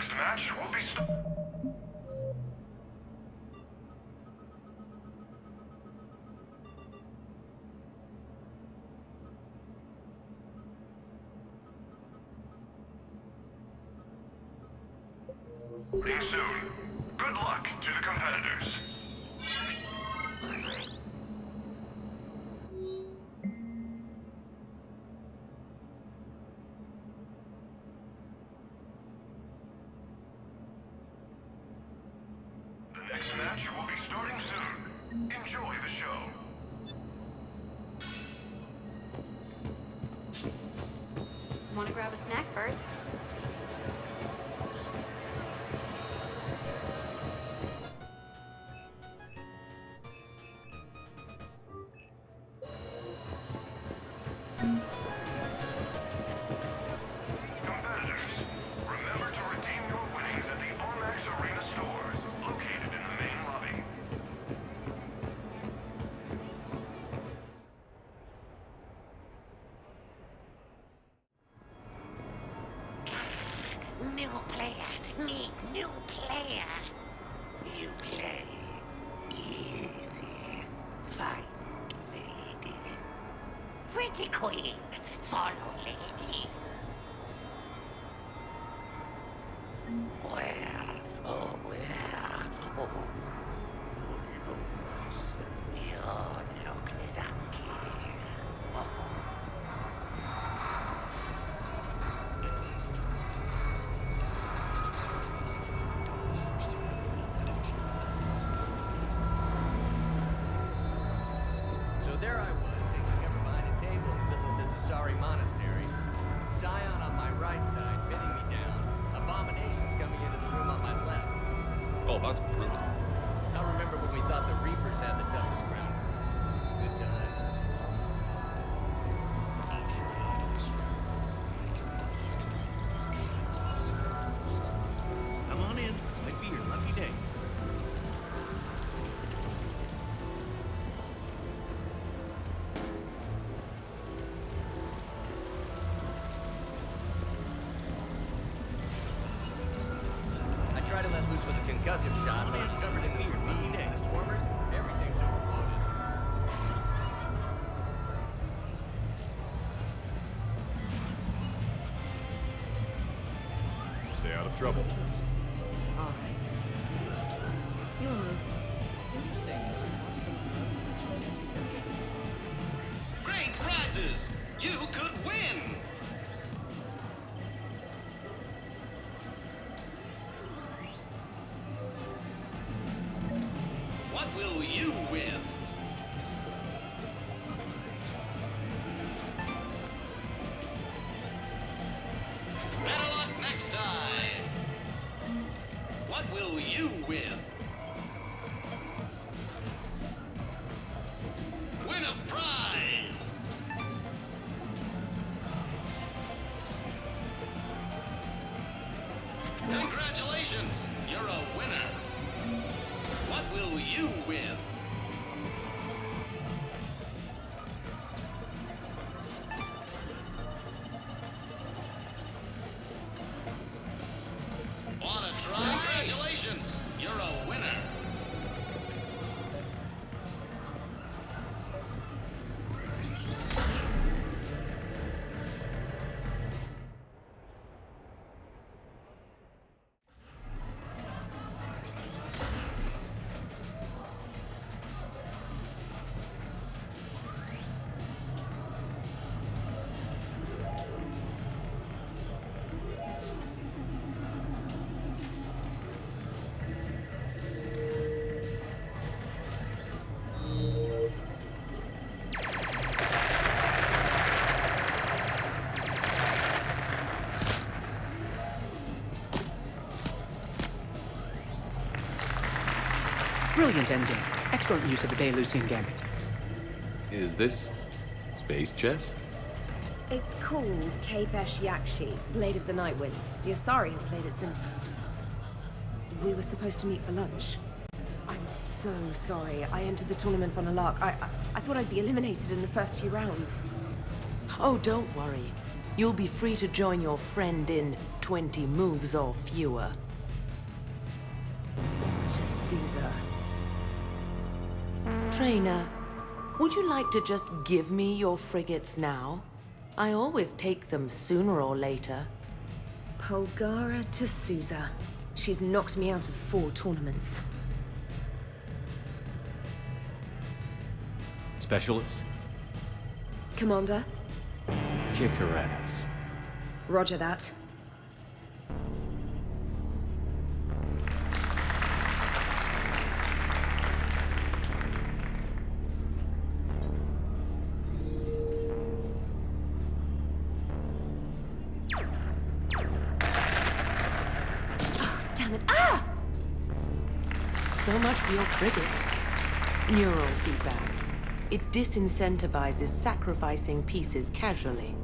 next match will be starting soon. Good luck to the competitors. The next match will be starting soon. Enjoy the show. Want to grab a snack first? Competitors, remember to redeem your winnings at the Allmax Arena store, located in the main lobby. New player, need new player. You play easy. Fight, lady. Pretty queen, follow lady. Where, oh where, oh. You look lucky. Oh. So there I was, taking up behind a table in the middle of this Asari monastery. Scion on my right side, pinning me down. Abominations coming into the room on my left. Oh, that's brutal. I remember when we thought the Reapers had the toughest ground for us. Good times. Come on in. Might be your lucky day. I tried to let loose with a concussive shot, but I'm covered in weird. Lucky day. The swarmers, everything's overloaded. Stay out of trouble. All right. Your move. Interesting. Great prizes! You could win! What will you win? Better luck next time! What will you win? Win a prize! Congratulations! You're a winner! What will you win? Wanna try? Congratulations! You're a winner! Brilliant endgame. Excellent use of the Belarusian gambit. Is this space chess? It's called Kapesh Yakshi, Blade of the Night Winds. The Asari have played it since... we were supposed to meet for lunch. I'm so sorry. I entered the tournament on a lark. I thought I'd be eliminated in the first few rounds. Oh, don't worry. You'll be free to join your friend in 20 moves or fewer. To Sousa. Trainer, would you like to just give me your frigates now? I always take them sooner or later. Polgara to Sousa. She's knocked me out of 4 tournaments. Specialist? Commander? Kick her ass. Roger that. Damn it. Ah! So much for your frigate. Neural feedback. It disincentivizes sacrificing pieces casually.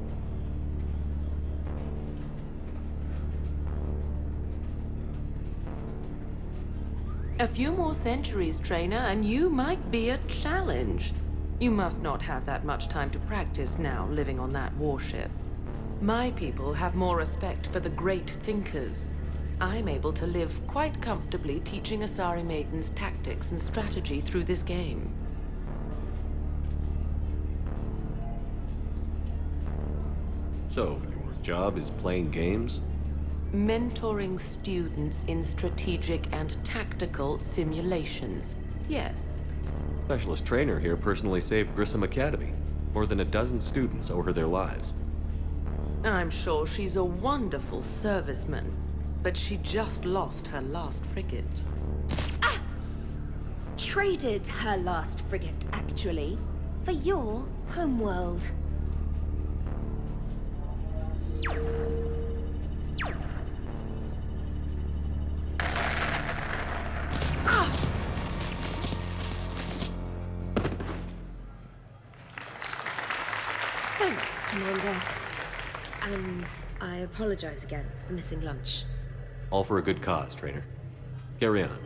A few more centuries, Trainer, and you might be a challenge. You must not have that much time to practice now, living on that warship. My people have more respect for the great thinkers. I'm able to live quite comfortably teaching Asari maidens tactics and strategy through this game. So, your job is playing games? Mentoring students in strategic and tactical simulations. Yes. Specialist trainer here personally saved Grissom Academy. More than a dozen students owe her their lives. I'm sure she's a wonderful serviceman, but she just lost her last frigate. Ah! Traded her last frigate, actually, for your homeworld. Thanks, Commander. And I apologize again for missing lunch. All for a good cause, trainer. Carry on.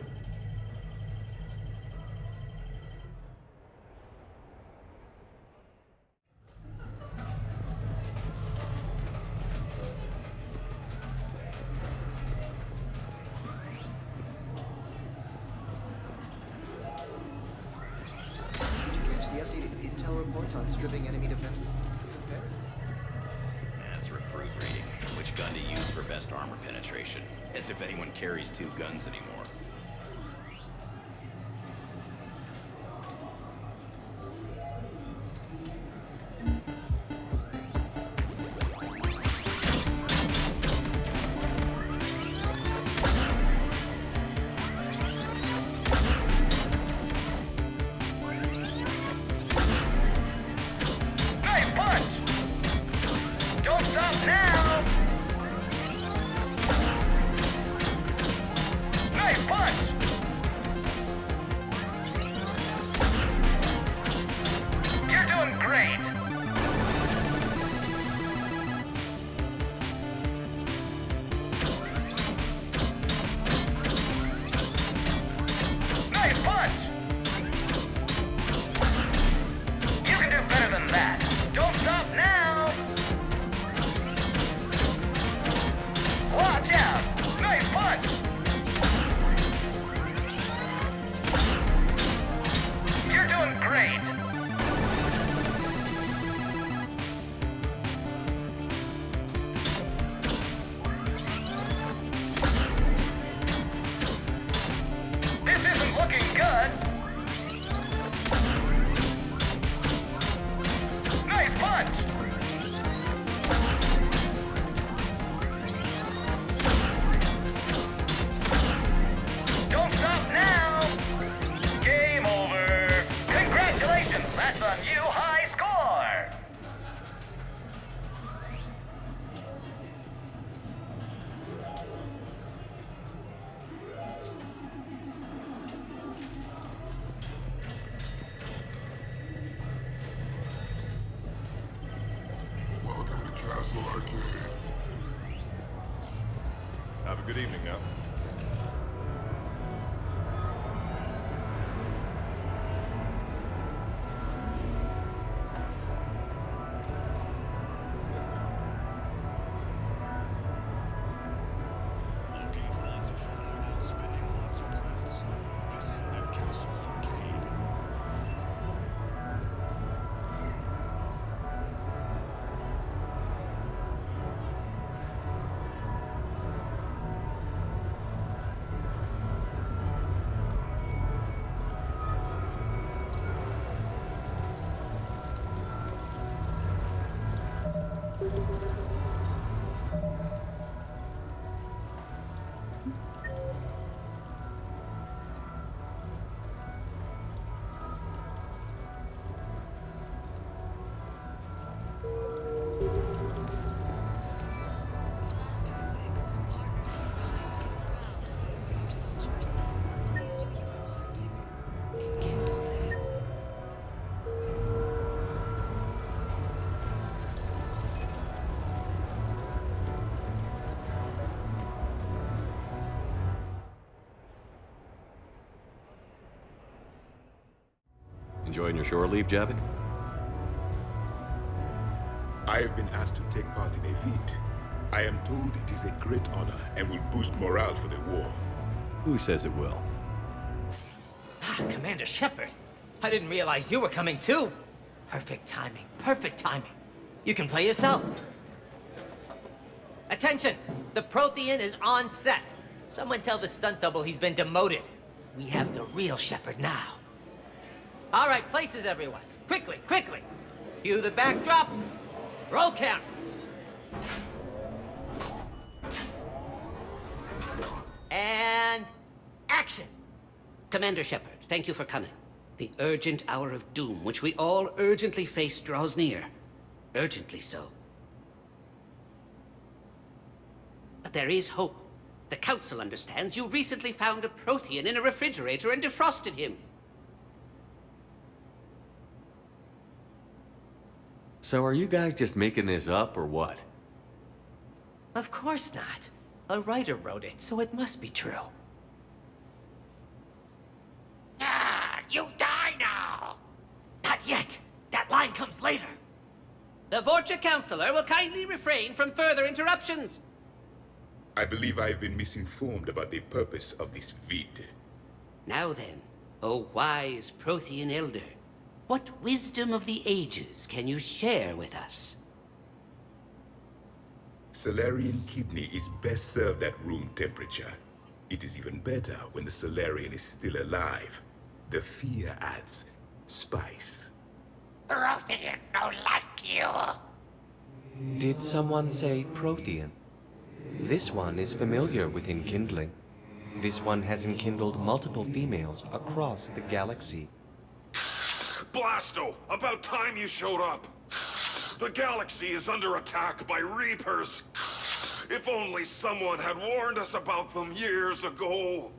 The updated intel reports on stripping enemy defenses. That's recruit rating. Which gun to use for best armor penetration? As if anyone carries 2 guns anymore. Nice punch! Don't stop now! Nice punch! You're doing great! Nice punch! You can do better than that. Don't stop now! Watch out! Nice punch! You're doing great! This isn't looking good! Nice punch! Don't stop now! Game over! Congratulations! That's a new high score! Have a good evening now. Enjoying your shore leave, Javik? I have been asked to take part in a feat. I am told it is a great honor and will boost morale for the war. Who says it will? Commander Shepard, I didn't realize you were coming too. Perfect timing, perfect timing. You can play yourself. Attention! The Prothean is on set. Someone tell the stunt double he's been demoted. We have the real Shepard now. All right, places everyone. Quickly, quickly. Cue the backdrop. Roll cameras. And action. Commander Shepard, thank you for coming. The urgent hour of doom, which we all urgently face, draws near. Urgently so. But there is hope. The Council understands you recently found a Prothean in a refrigerator and defrosted him. So are you guys just making this up, or what? Of course not. A writer wrote it, so it must be true. Ah, you die now! Not yet. That line comes later. The Vorcha Counselor will kindly refrain from further interruptions. I believe I have been misinformed about the purpose of this vid. Now then, O wise Prothean Elder, what wisdom of the ages can you share with us? Salarian kidney is best served at room temperature. It is even better when the Salarian is still alive. The fear adds spice. Prothean no like you! Did someone say Prothean? This one is familiar with enkindling. This one has enkindled multiple females across the galaxy. Blasto, about time you showed up. The galaxy is under attack by Reapers. If only someone had warned us about them years ago.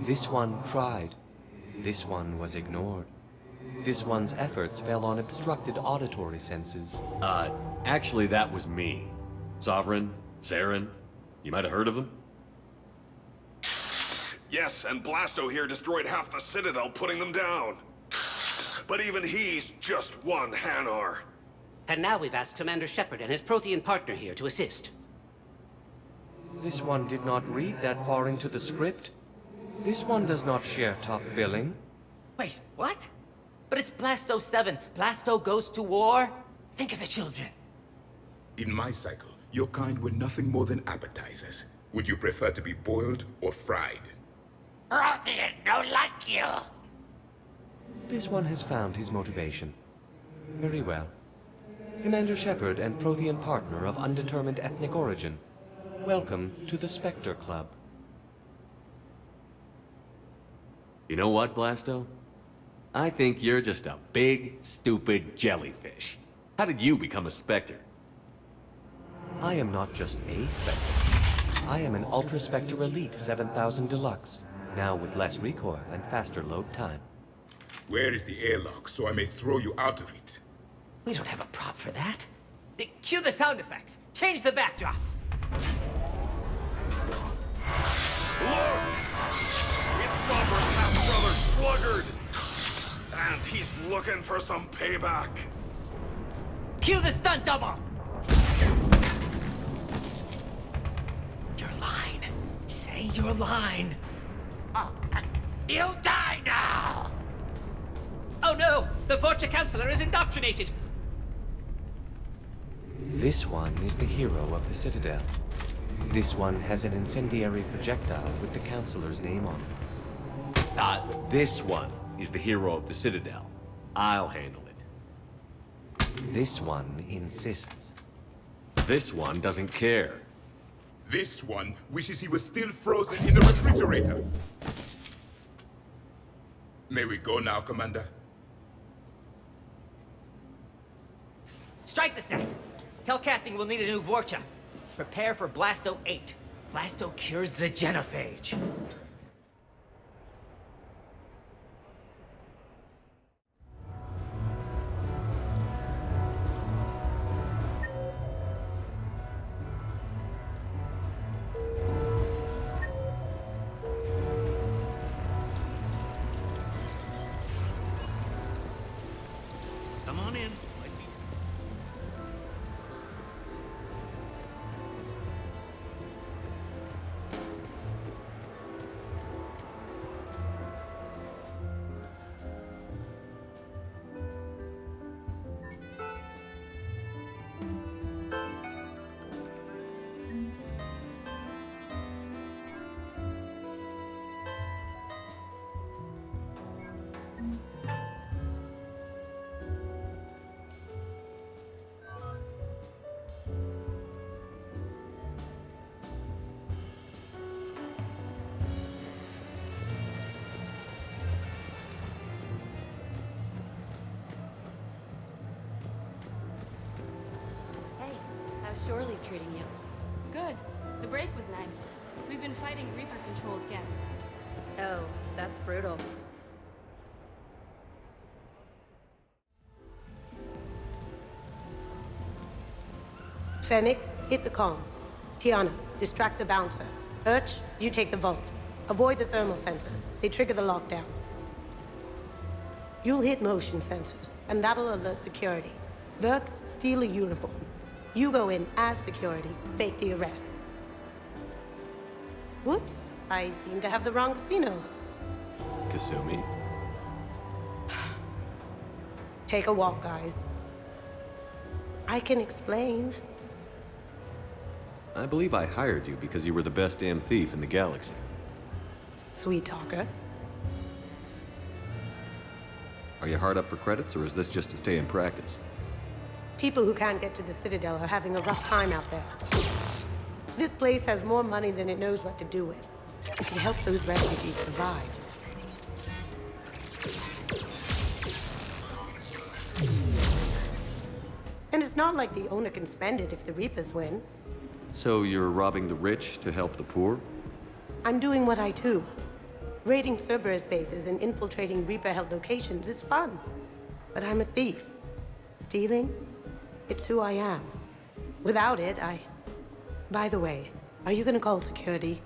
This one tried. This one was ignored. This one's efforts fell on obstructed auditory senses. Actually that was me. Sovereign, Saren, you might have heard of them? Yes, and Blasto here destroyed half the Citadel, putting them down. But even he's just one Hanar. And now we've asked Commander Shepard and his Prothean partner here to assist. This one did not read that far into the script. This one does not share top billing. Wait, what? But it's Blasto 7. Blasto goes to war? Think of the children. In my cycle, your kind were nothing more than appetizers. Would you prefer to be boiled or fried? Prothean no like you! This one has found his motivation. Very well. Commander Shepard and Prothean partner of undetermined ethnic origin. Welcome to the Spectre Club. You know what, Blasto? I think you're just a big, stupid jellyfish. How did you become a Spectre? I am not just a Spectre. I am an Ultra Spectre Elite 7000 Deluxe, now with less recoil and faster load time. Where is the airlock so I may throw you out of it? We don't have a prop for that. Cue the sound effects. Change the backdrop. Look! It's Sovereign's half-brother Sluggard! And he's looking for some payback. Cue the stunt double! Your line. Say your line. You die now! Oh no! The Vorcha Counselor is indoctrinated! This one is the hero of the Citadel. This one has an incendiary projectile with the Counselor's name on it. This one is the hero of the Citadel. I'll handle it. This one insists. This one doesn't care. This one wishes he was still frozen in the refrigerator. May we go now, Commander? Strike the set! Telcasting will need a new Vorcha. Prepare for Blasto 8. Blasto cures the genophage. Come on in. Might be... Hey, how's Shore Leave treating you? Good. The break was nice. We've been fighting Reaper Control again. Oh, that's brutal. Fennec, hit the comms. Tiana, distract the bouncer. Urch, you take the vault. Avoid the thermal sensors. They trigger the lockdown. You'll hit motion sensors, and that'll alert security. Verk, steal a uniform. You go in as security, fake the arrest. Whoops, I seem to have the wrong casino. Kasumi? Take a walk, guys. I can explain. I believe I hired you because you were the best damn thief in the galaxy. Sweet talker. Are you hard up for credits, or is this just to stay in practice? People who can't get to the Citadel are having a rough time out there. This place has more money than it knows what to do with. We can help those refugees survive. And it's not like the owner can spend it if the Reapers win. So you're robbing the rich to help the poor? I'm doing what I do. Raiding Cerberus bases and infiltrating Reaper-held locations is fun. But I'm a thief. Stealing? It's who I am. Without it, By the way, are you gonna call security?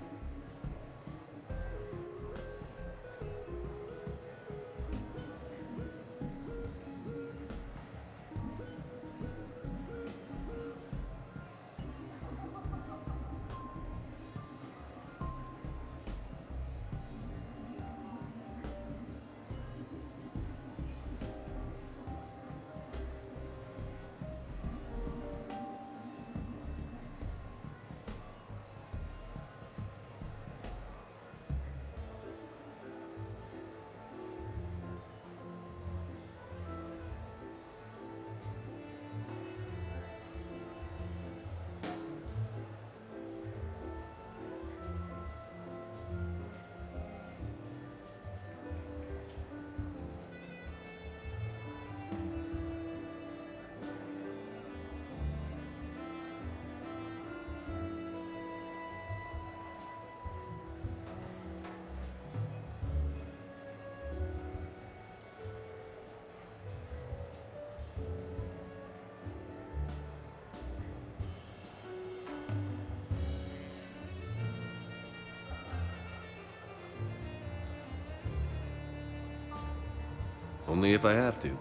Only if I have to.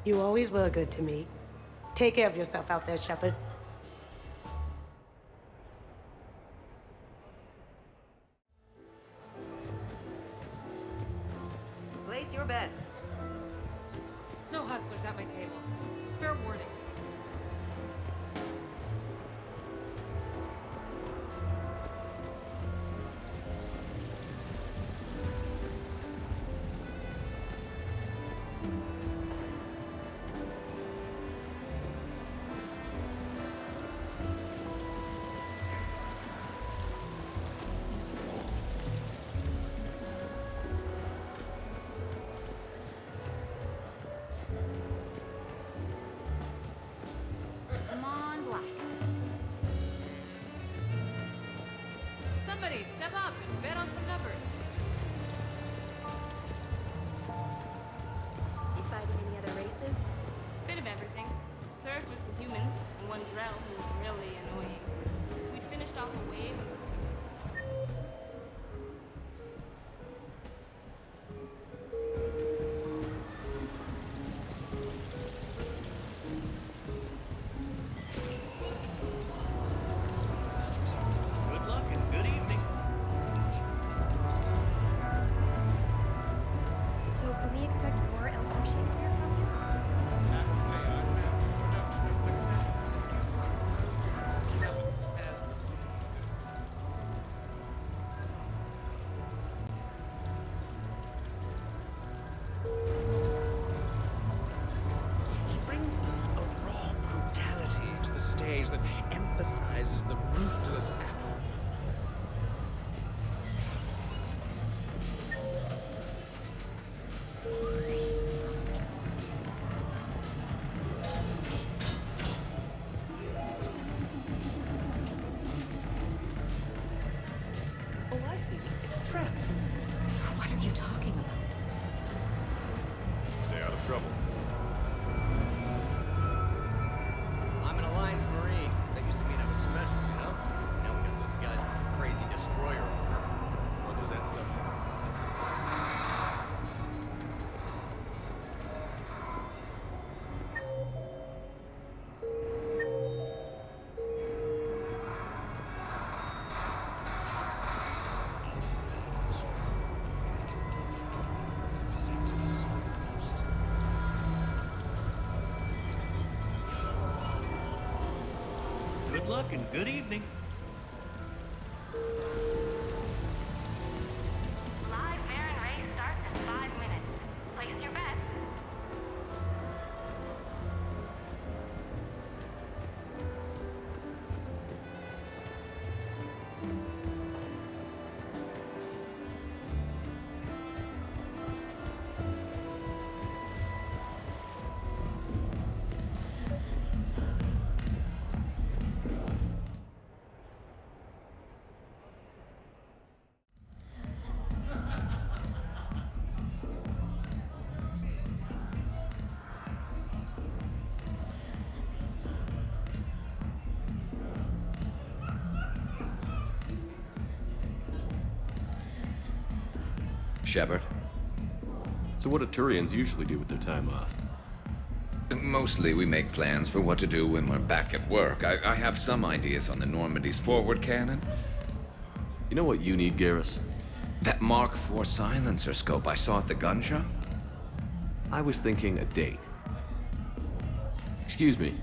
You always were good to me. Take care of yourself out there, Shepard. Place your bets. No hustlers at my table. Fair warning. humans and one Drell who was really annoying. We'd finished off a wave of Good luck and good evening. So can we expect more Elmore Shakespeare from you? He brings a raw brutality to the stage that emphasizes the ruthless action. Oh, I see. It's a trap. What are you talking about? Stay out of trouble. I'm an Alliance Marine. That used to mean I was special, you know? Now we got those guys with the crazy destroyer over. What does that say? Good luck and good evening. live Baron race starts in 5 minutes. Place your bets. Shepard? So what do Turians usually do with their time off? Mostly we make plans for what to do when we're back at work. I have some ideas on the Normandy's forward cannon. You know what you need, Garrus? That Mark IV silencer scope I saw at the gun shop? I was thinking a date. Excuse me.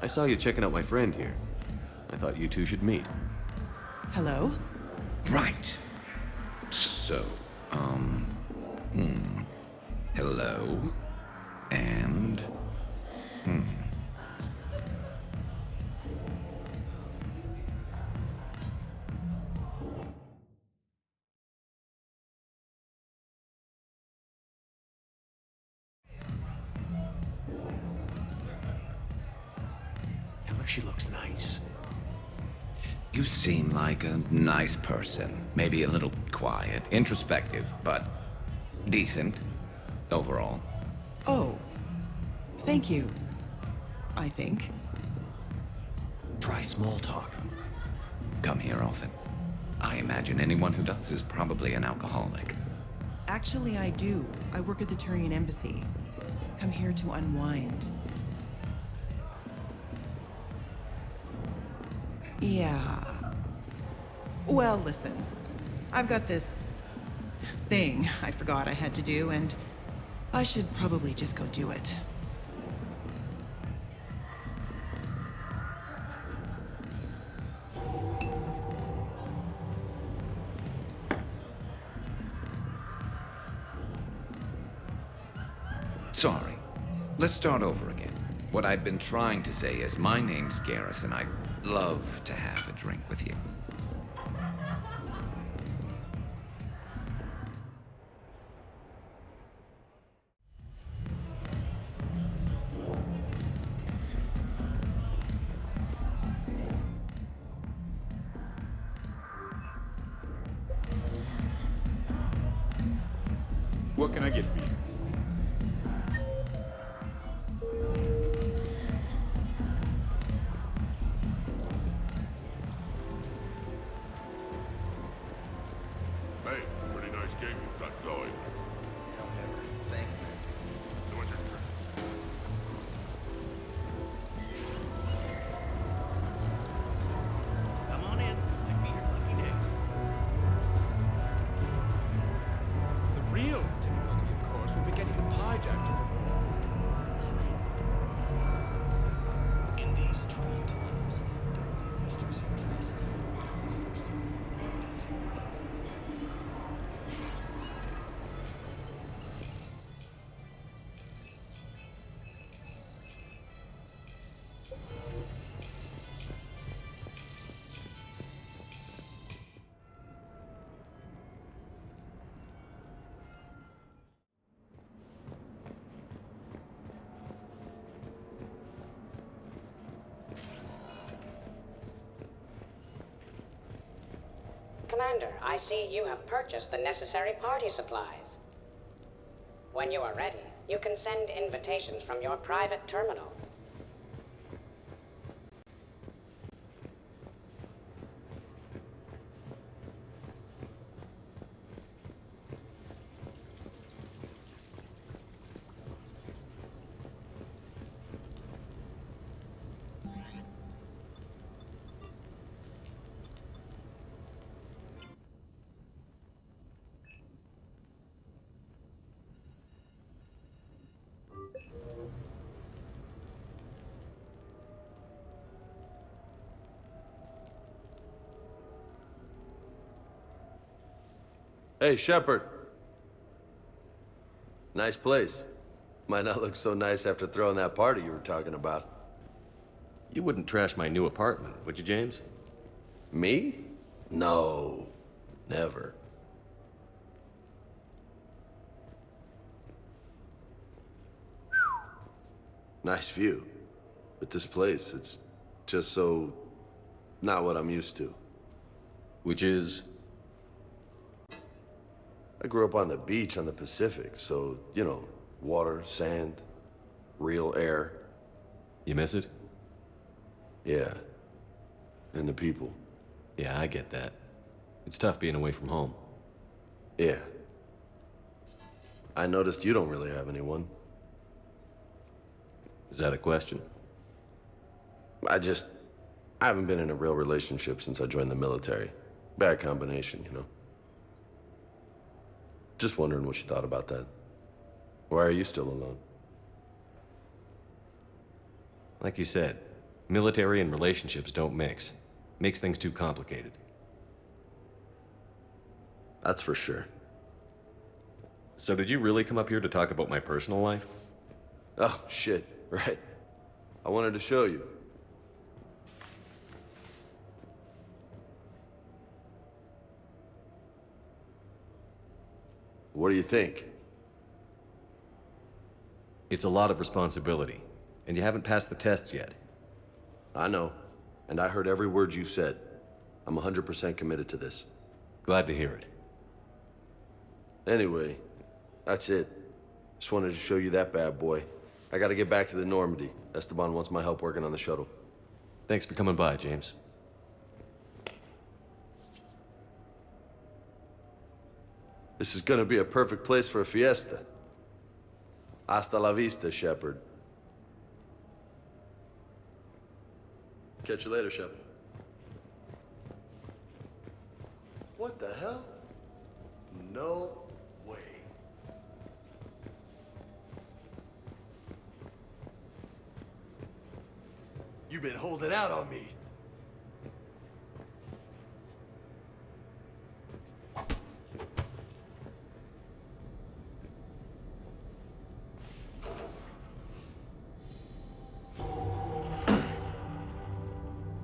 I saw you checking out my friend here. I thought you two should meet. Hello? Right. So, hello, and, Tell her she looks nice. You seem like a nice person. Maybe a little quiet, introspective, but decent overall. Oh. Thank you. I think. Try small talk. Come here often. I imagine anyone who does is probably an alcoholic. Actually, I do. I work at the Turian embassy. Come here to unwind. Yeah. Well, listen. I've got this thing I forgot I had to do, and I should probably just go do it. Sorry. Let's start over again. What I've been trying to say is my name's Garrus, and I'd love to have a drink with you. What can I get for you? game you've got going. Yeah, whatever. Thanks, man. Come on in. Might be your lucky day. The real difficulty, of course, will be getting the hijack to perform. In these trying times, do all fosters your trust. Commander, I see you have purchased the necessary party supplies. When you are ready, you can send invitations from your private terminal. Hey, Shepard. Nice place. Might not look so nice after throwing that party you were talking about. You wouldn't trash my new apartment, would you, James? Me? No. Never. Nice view. But this place, it's just so... not what I'm used to. Which is? I grew up on the beach on the Pacific, so, you know, water, sand, real air. You miss it? Yeah. And the people. Yeah, I get that. It's tough being away from home. Yeah. I noticed you don't really have anyone. Is that a question? I haven't been in a real relationship since I joined the military. Bad combination, you know. Just wondering what you thought about that. Why are you still alone? Like you said, military and relationships don't mix. Makes things too complicated. That's for sure. So did you really come up here to talk about my personal life? Oh, shit, right. I wanted to show you. What do you think? It's a lot of responsibility, and you haven't passed the tests yet. I know, and I heard every word you said. I'm 100% committed to this. Glad to hear it. Anyway, that's it. Just wanted to show you that bad boy. I gotta get back to the Normandy. Esteban wants my help working on the shuttle. Thanks for coming by, James. This is gonna be a perfect place for a fiesta. Hasta la vista, Shepard. Catch you later, Shepard. What the hell? No way. You've been holding out on me.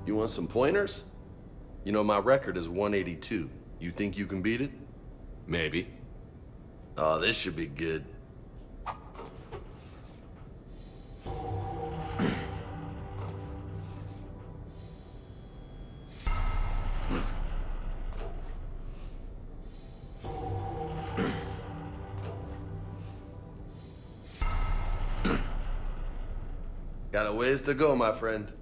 You want some pointers? You know, my record is 182. You think you can beat it? Maybe. Oh, this should be good. Got a ways to go, my friend.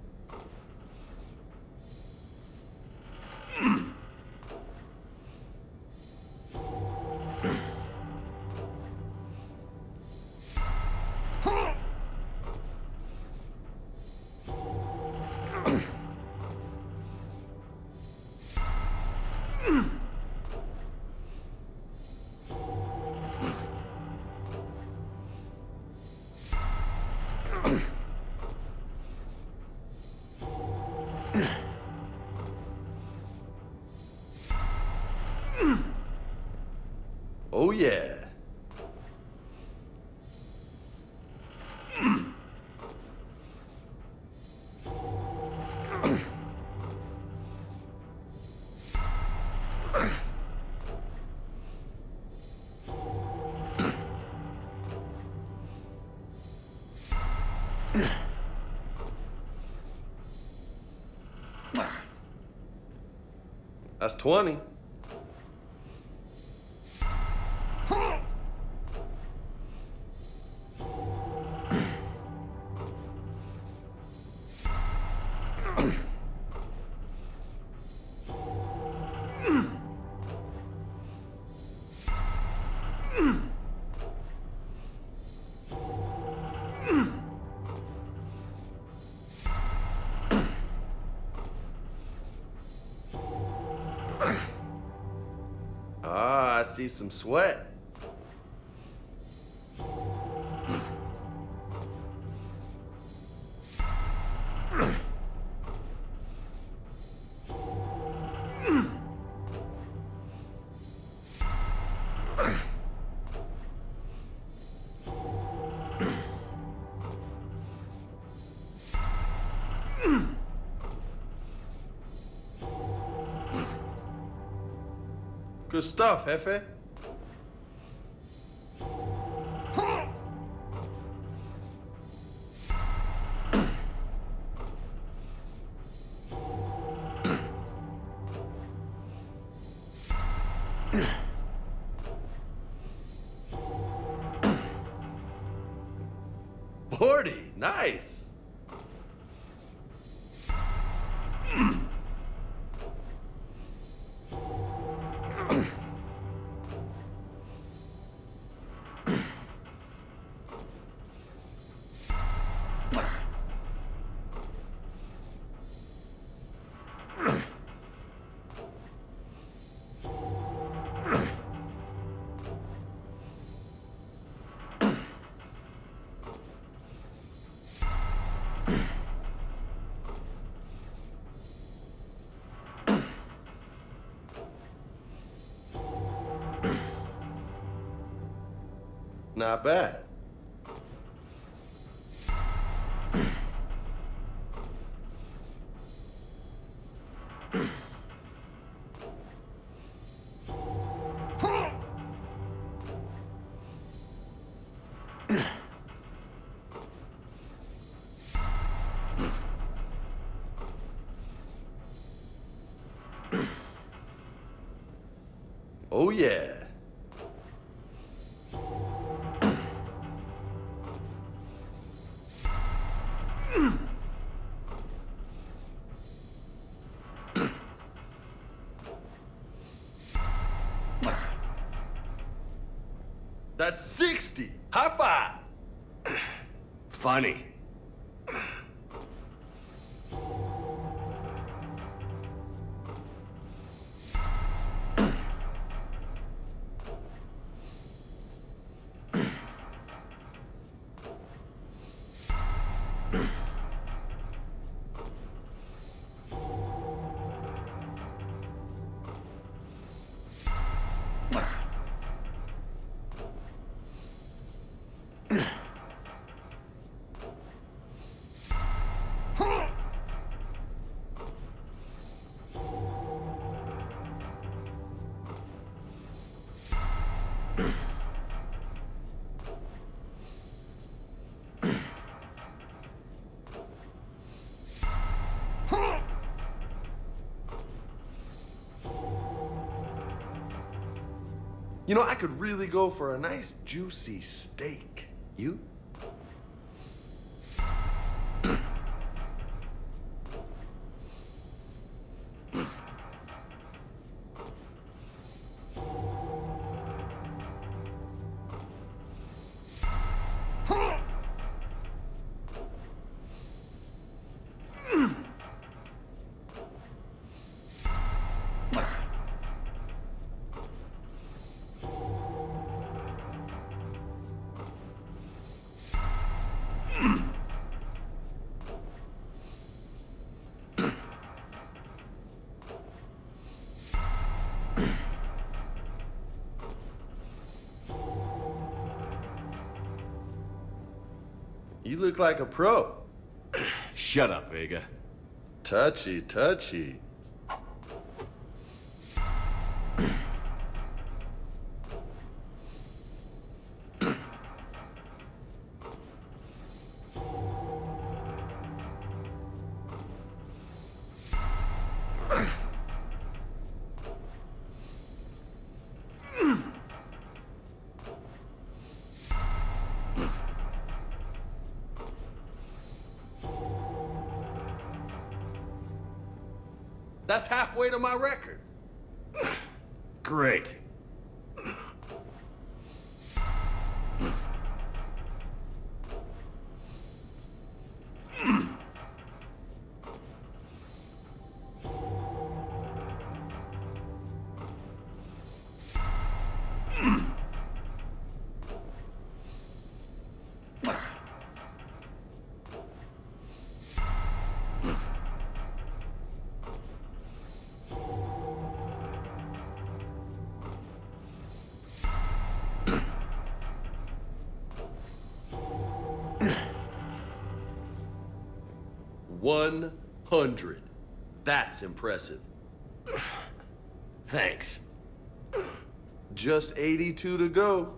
Oh, yeah. That's 20. Ah, I see some sweat. Good stuff, Jefe. Forty, nice. Not bad. Oh, yeah. That's 60. High five. Funny. You know, I could really go for a nice juicy steak. You? You look like a pro. Shut up, Vega. Touchy, touchy. That's halfway to my record. Great. $100. That's impressive. Thanks. Just 82 to go.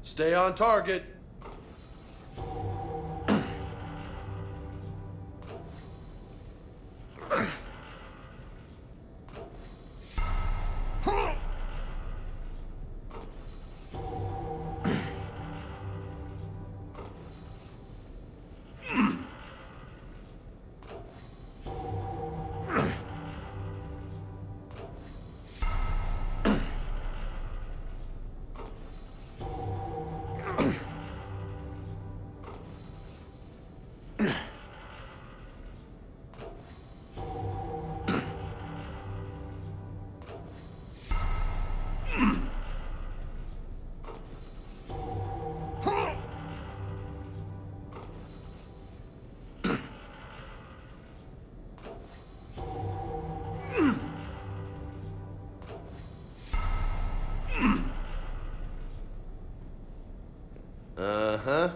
Stay on target. Uh-huh.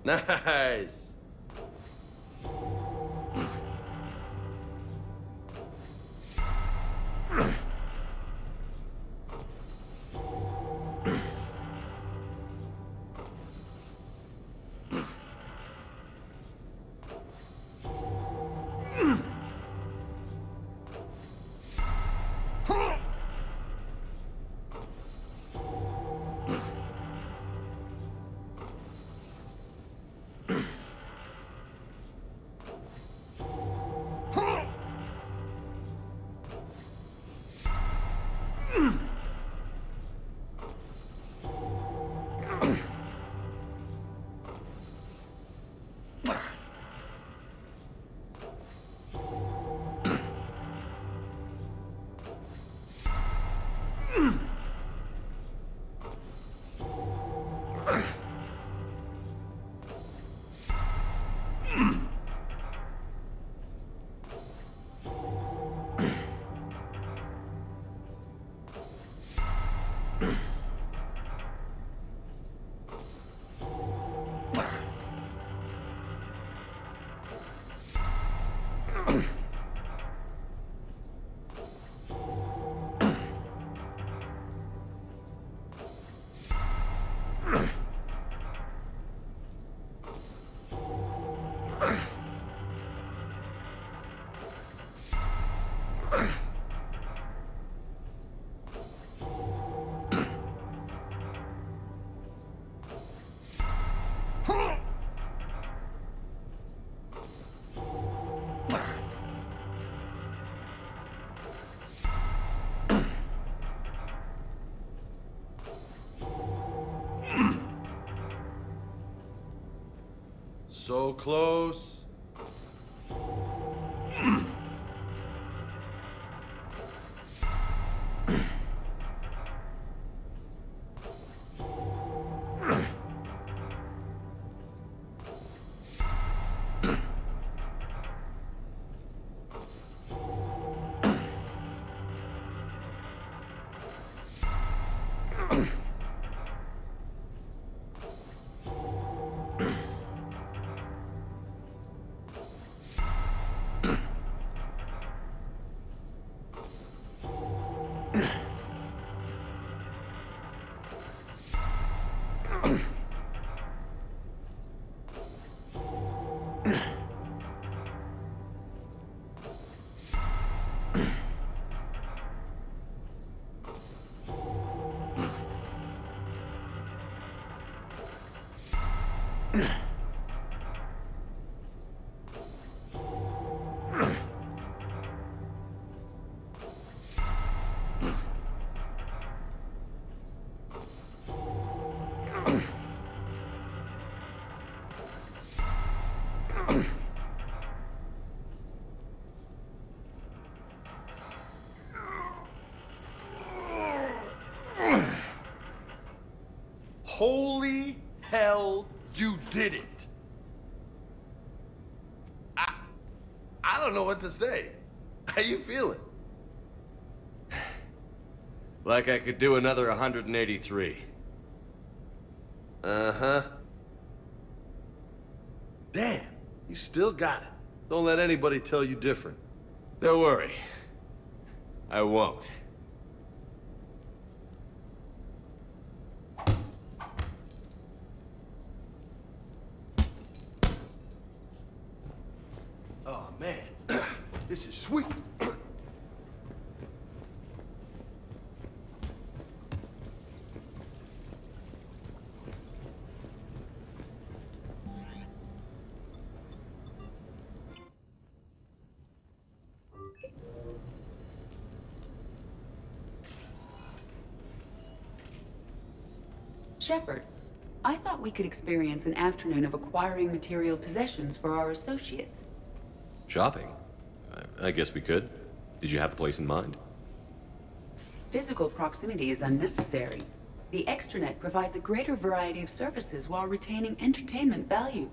Nice. So close. Holy hell, you did it! I don't know what to say. How you feeling? Like I could do another 183. Uh-huh. Damn, you still got it. Don't let anybody tell you different. Don't worry. I won't. Oh, man. This is sweet. Shepard, I thought we could experience an afternoon of acquiring material possessions for our associates. Shopping? I guess we could. Did you have a place in mind? Physical proximity is unnecessary. The extranet provides a greater variety of services while retaining entertainment value.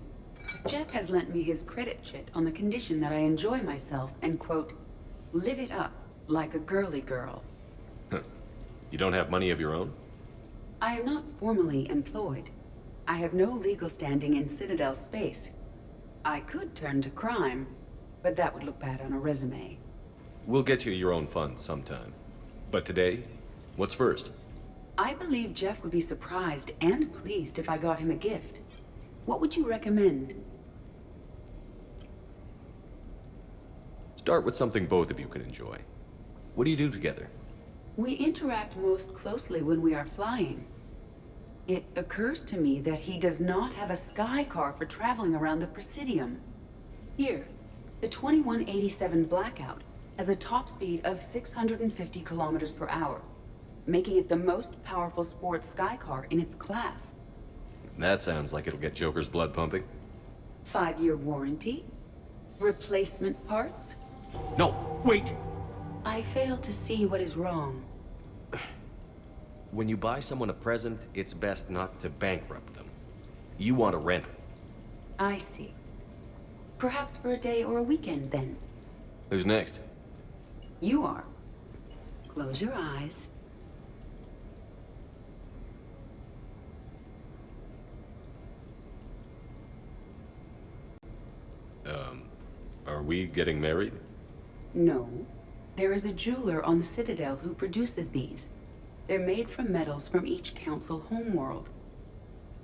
Jeff has lent me his credit chit on the condition that I enjoy myself and, quote, live it up like a girly girl. You don't have money of your own? I am not formally employed. I have no legal standing in Citadel space. I could turn to crime, but that would look bad on a resume. We'll get you your own funds sometime. But today, what's first? I believe Jeff would be surprised and pleased if I got him a gift. What would you recommend? Start with something both of you can enjoy. What do you do together? We interact most closely when we are flying. It occurs to me that he does not have a sky car for traveling around the Presidium. Here, the 2187 Blackout has a top speed of 650 kilometers per hour, making it the most powerful sports sky car in its class. That sounds like it'll get Joker's blood pumping. 5-year warranty? Replacement parts? No, wait! I fail to see what is wrong. When you buy someone a present, it's best not to bankrupt them. You want a rental. I see. Perhaps for a day or a weekend, then. Who's next? You are. Close your eyes. Are we getting married? No. There is a jeweler on the Citadel who produces these. They're made from metals from each council homeworld.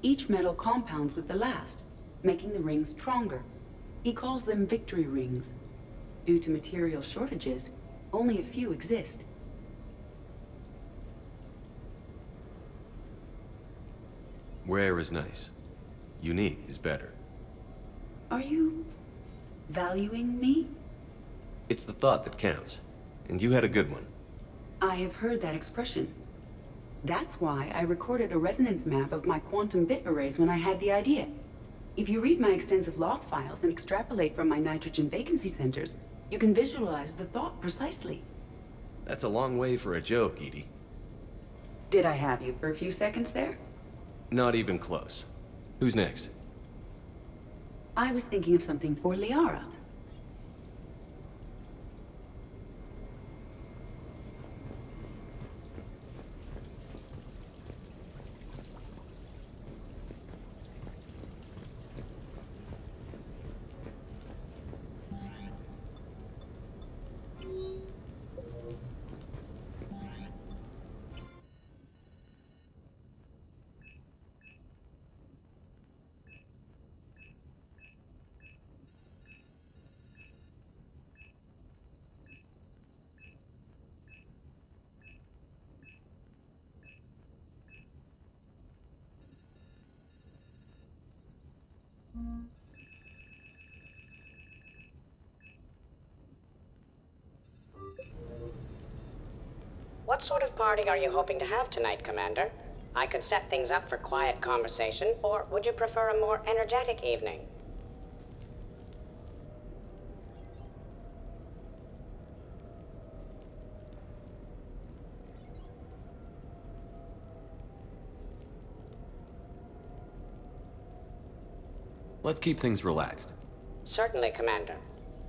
Each metal compounds with the last, making the rings stronger. He calls them victory rings. Due to material shortages, only a few exist. Rare is nice. Unique is better. Are you valuing me? It's the thought that counts. And you had a good one. I have heard that expression. That's why I recorded a resonance map of my quantum bit arrays when I had the idea. If you read my extensive log files and extrapolate from my nitrogen vacancy centers, you can visualize the thought precisely. That's a long way for a joke, Edie. Did I have you for a few seconds there? Not even close. Who's next? I was thinking of something for Liara. What sort of party are you hoping to have tonight, Commander? I could set things up for quiet conversation, or would you prefer a more energetic evening? Let's keep things relaxed. Certainly, Commander.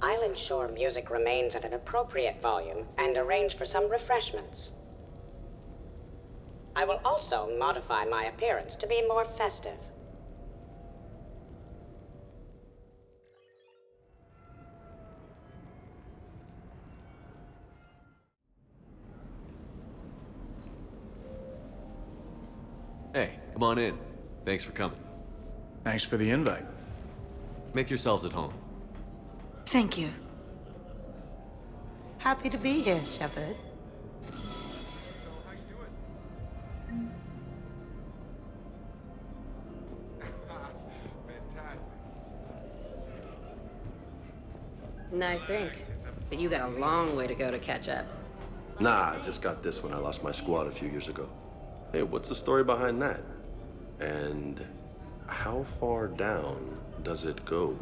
I'll ensure music remains at an appropriate volume and arrange for some refreshments. I will also modify my appearance to be more festive. Hey, come on in. Thanks for coming. Thanks for the invite. Make yourselves at home. Thank you. Happy to be here, Shepard. Nice ink. But you got a long way to go to catch up. Nah, I just got this when I lost my squad a few years ago. Hey, what's the story behind that? And how far down does it go?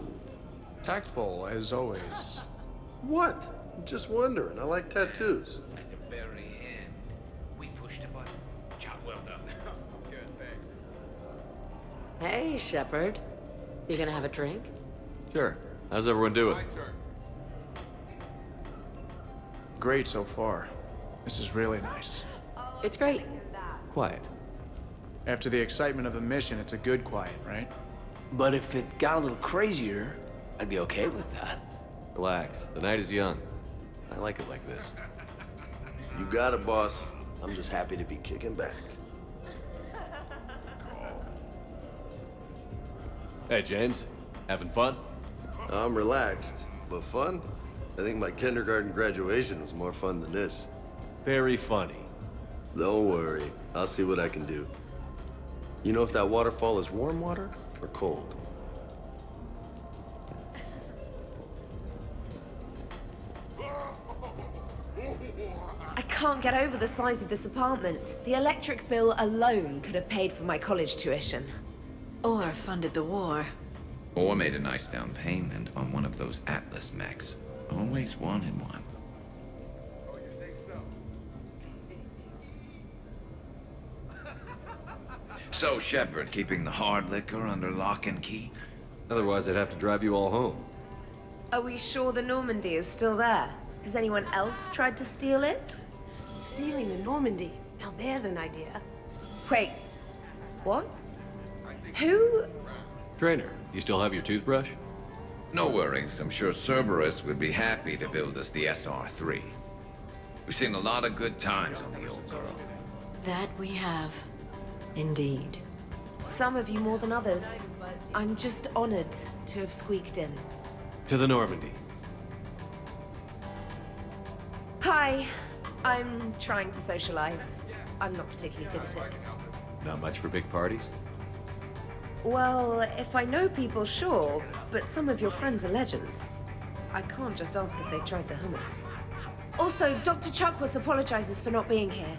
Tactful, as always. What? I'm just wondering. I like tattoos. At the very end, we pushed a button. Job well done. Good, thanks. Hey, Shepard. You gonna have a drink? Sure. How's everyone doing? Great so far. This is really nice. It's great. Quiet. After the excitement of the mission, it's a good quiet, right? But if it got a little crazier, I'd be okay with that. Relax. The night is young. I like it like this. You got it, boss. I'm just happy to be kicking back. Hey, James. Having fun? I'm relaxed, but fun? I think my kindergarten graduation was more fun than this. Very funny. Don't worry. I'll see what I can do. You know if that waterfall is warm water or cold? I can't get over the size of this apartment. The electric bill alone could have paid for my college tuition. Or funded the war. Or made a nice down payment on one of those Atlas mechs. Always wanted one. So, Shepard, keeping the hard liquor under lock and key? Otherwise, I'd have to drive you all home. Are we sure the Normandy is still there? Has anyone else tried to steal it? Stealing the Normandy. Now there's an idea. Wait. What? Who? Trainer, you still have your toothbrush? No worries. I'm sure Cerberus would be happy to build us the SR-3. We've seen a lot of good times on the old girl. That we have. Indeed. Some of you more than others. I'm just honored to have squeaked in. To the Normandy. Hi. I'm trying to socialize. I'm not particularly good at it. Not much for big parties? Well, if I know people, sure, but some of your friends are legends. I can't just ask if they've tried the hummus. Also, Dr. Chuckworth apologizes for not being here.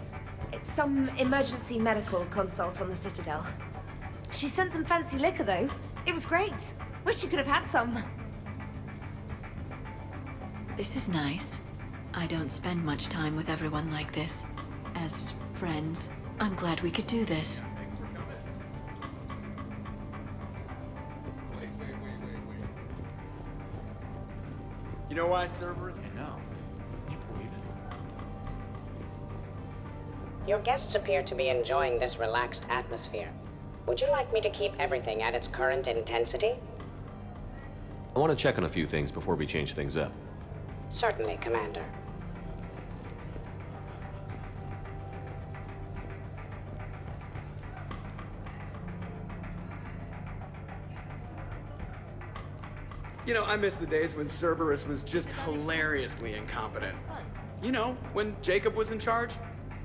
It's some emergency medical consult on the Citadel. She sent some fancy liquor, though. It was great. Wish you could have had some. This is nice. I don't spend much time with everyone like this. As friends, I'm glad we could do this. You know why servers? No. Your guests appear to be enjoying this relaxed atmosphere. Would you like me to keep everything at its current intensity? I want to check on a few things before we change things up. Certainly, Commander. You know, I miss the days when Cerberus was just hilariously incompetent. You know, when Jacob was in charge.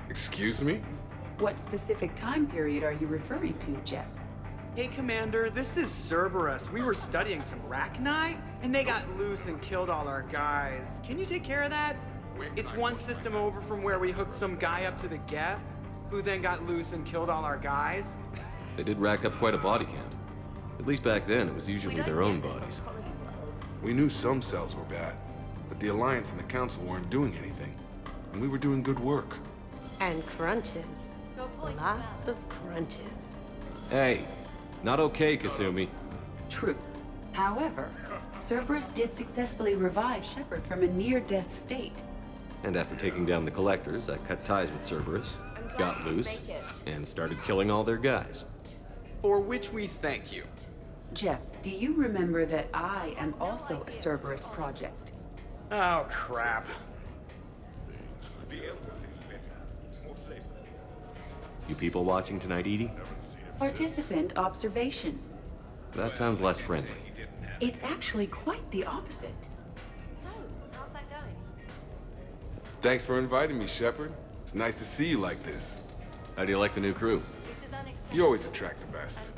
Excuse me? What specific time period are you referring to, Jeff? Hey, Commander, this is Cerberus. We were studying some Rachni, and they got loose and killed all our guys. Can you take care of that? It's one system over from where we hooked some guy up to the Geth, who then got loose and killed all our guys. They did rack up quite a body count. At least back then, it was usually their own bodies. We knew some cells were bad, but the Alliance and the Council weren't doing anything. And we were doing good work. And crunches. Lots of crunches. Hey, not okay, Kasumi. True. However, Cerberus did successfully revive Shepard from a near-death state. And after taking down the Collectors, I cut ties with Cerberus, got loose, and started killing all their guys. For which we thank you. Jeff, do you remember that I am also a Cerberus project? Oh, crap. You people watching tonight, Edie? Participant observation. That sounds less friendly. It's actually quite the opposite. So, how's that going? Thanks for inviting me, Shepard. It's nice to see you like this. How do you like the new crew? You always attract the best.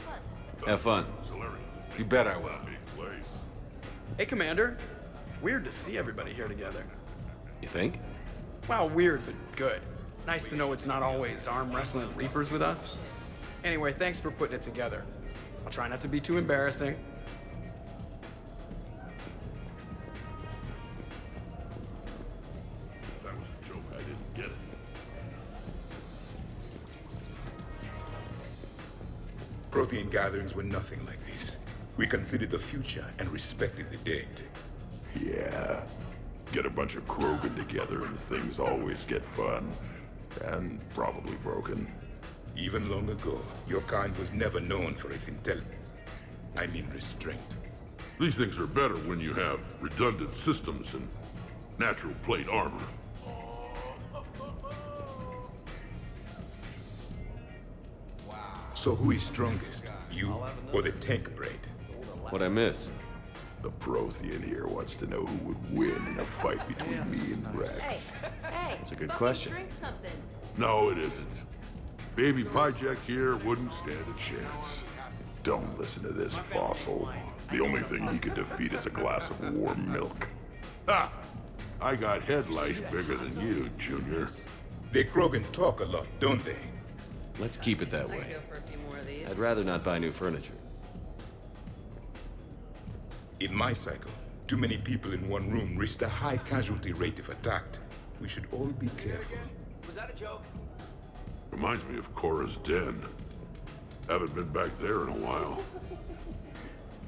Have fun. You bet I will. Hey, Commander. Weird to see everybody here together. You think? Well, weird, but good. Nice to know it's not always arm wrestling Reapers with us. Anyway, thanks for putting it together. I'll try not to be too embarrassing. That was a joke. I didn't get it. Prothean gatherings were nothing like this. We considered the future and respected the dead. Yeah. Get a bunch of Krogan together and things always get fun. And probably broken. Even long ago, your kind was never known for its intelligence. I mean restraint. These things are better when you have redundant systems and natural plate armor. So who is strongest? You or the tank braid? What'd I miss? The Prothean here wants to know who would win in a fight between me and Rex. Hey, That's a good question. Drink something. No, it isn't. Baby Pyjak here wouldn't stand a chance. Don't listen to this fossil. The only thing he could defeat is a glass of warm milk. Ha! I got head lice bigger than you, Junior. The Krogan talk a lot, don't they? Let's keep it that I way. could go for a few more of these. I'd rather not buy new furniture. In my cycle, too many people in one room risked a high casualty rate if attacked. We should all be careful. Was that a joke? Reminds me of Cora's den. Haven't been back there in a while.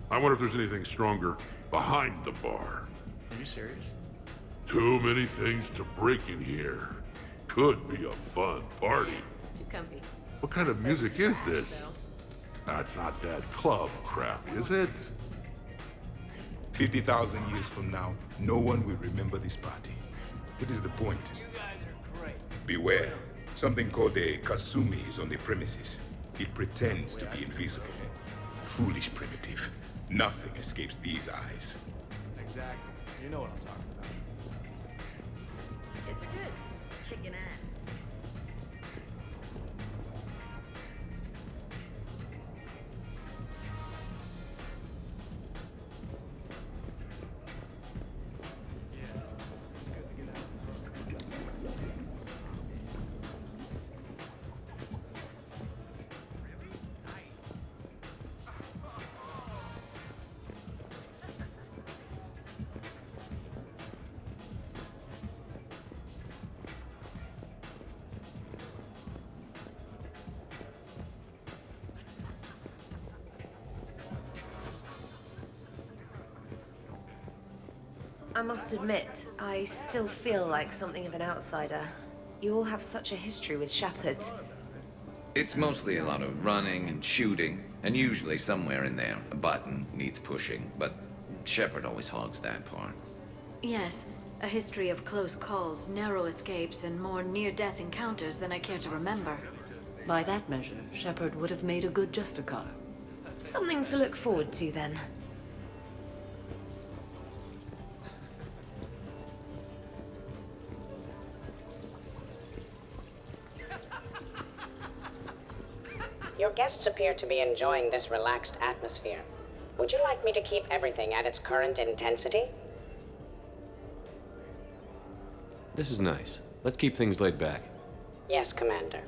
I wonder if there's anything stronger behind the bar. Are you serious? Too many things to break in here. Could be a fun party. Too comfy. What kind of music is this? That's not that club crap, is it? 50,000 years from now, no one will remember this party. What is the point? You guys are great. Beware. Something called a Kasumi is on the premises. It pretends to be invisible. Foolish primitive. Nothing escapes these eyes. Exactly. You know what I'm talking about. Kids are good. Kicking ass. I must admit, I still feel like something of an outsider. You all have such a history with Shepard. It's mostly a lot of running and shooting, and usually somewhere in there, a button needs pushing, but Shepard always hogs that part. Yes, a history of close calls, narrow escapes, and more near-death encounters than I care to remember. By that measure, Shepard would have made a good Justicar. Something to look forward to, then. Your guests appear to be enjoying this relaxed atmosphere. Would you like me to keep everything at its current intensity? This is nice. Let's keep things laid back. Yes, Commander.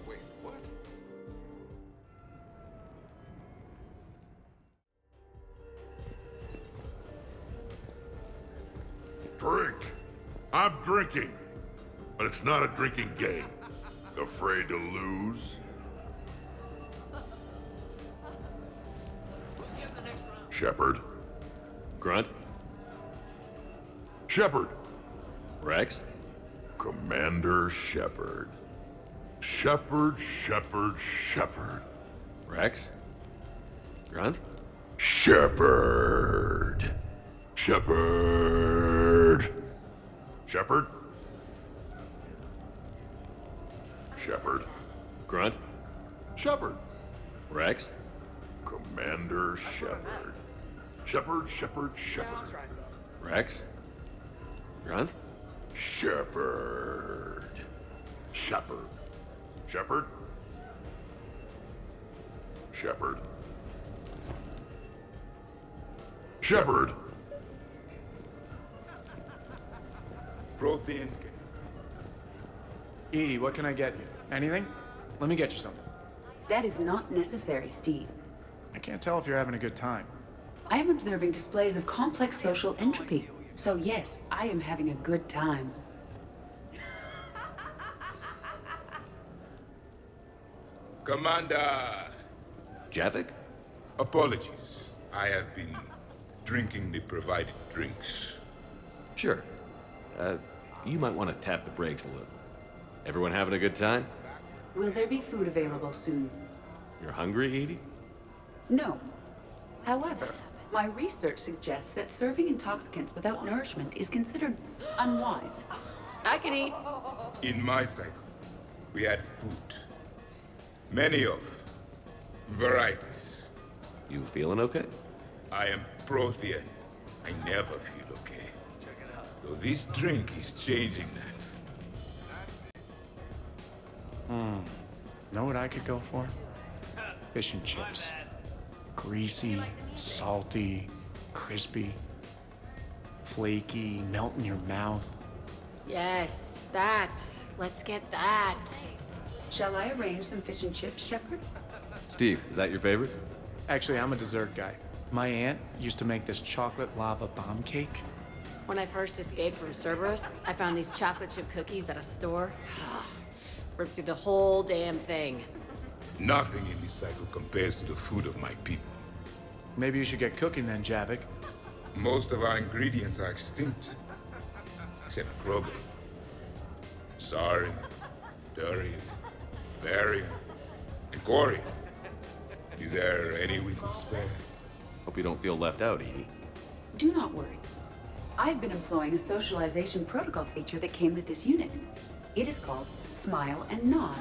Wait, what? Drink. I'm drinking. But it's not a drinking game. Afraid to lose? Shepard. Grunt? Shepard. Rex? Commander Shepard. Shepard, Shepard, Shepard. Rex? Grunt? Shepard. Shepard. Shepard. Shepard. Grunt? Shepard. Rex? Commander Shepard. Shepard, Shepard, Shepard. Rex? Grunt? Shepard. Shepard. Shepard. Shepard. Shepard. Prothean. Edie, what can I get you? Anything? Let me get you something. That is not necessary, Steve. I can't tell if you're having a good time. I am observing displays of complex social entropy. So yes, I am having a good time. Commander! Javik? Apologies. I have been drinking the provided drinks. Sure. You might want to tap the brakes a little. Everyone having a good time? Will there be food available soon? You're hungry, Edie? No. However, my research suggests that serving intoxicants without nourishment is considered unwise. I can eat. In my cycle, we had food. Many of varieties. You feeling okay? I am Prothean. I never feel okay. Though this drink is changing that. Know what I could go for? Fish and chips. Greasy, salty, crispy, flaky, melt in your mouth. Yes, that. Let's get that. Shall I arrange some fish and chips, Shepard? Steve, is that your favorite? Actually, I'm a dessert guy. My aunt used to make this chocolate lava bomb cake. When I first escaped from Cerberus, I found these chocolate chip cookies at a store. Ripped through the whole damn thing. Nothing in this cycle compares to the food of my people. Maybe you should get cooking then, Javik. Most of our ingredients are extinct. Except Krogan. Sarin, Durian, Varian, and Corian. Is there any we could spare? Hope you don't feel left out, Edie. Do not worry. I've been employing a socialization protocol feature that came with this unit. It is called Smile and Nod.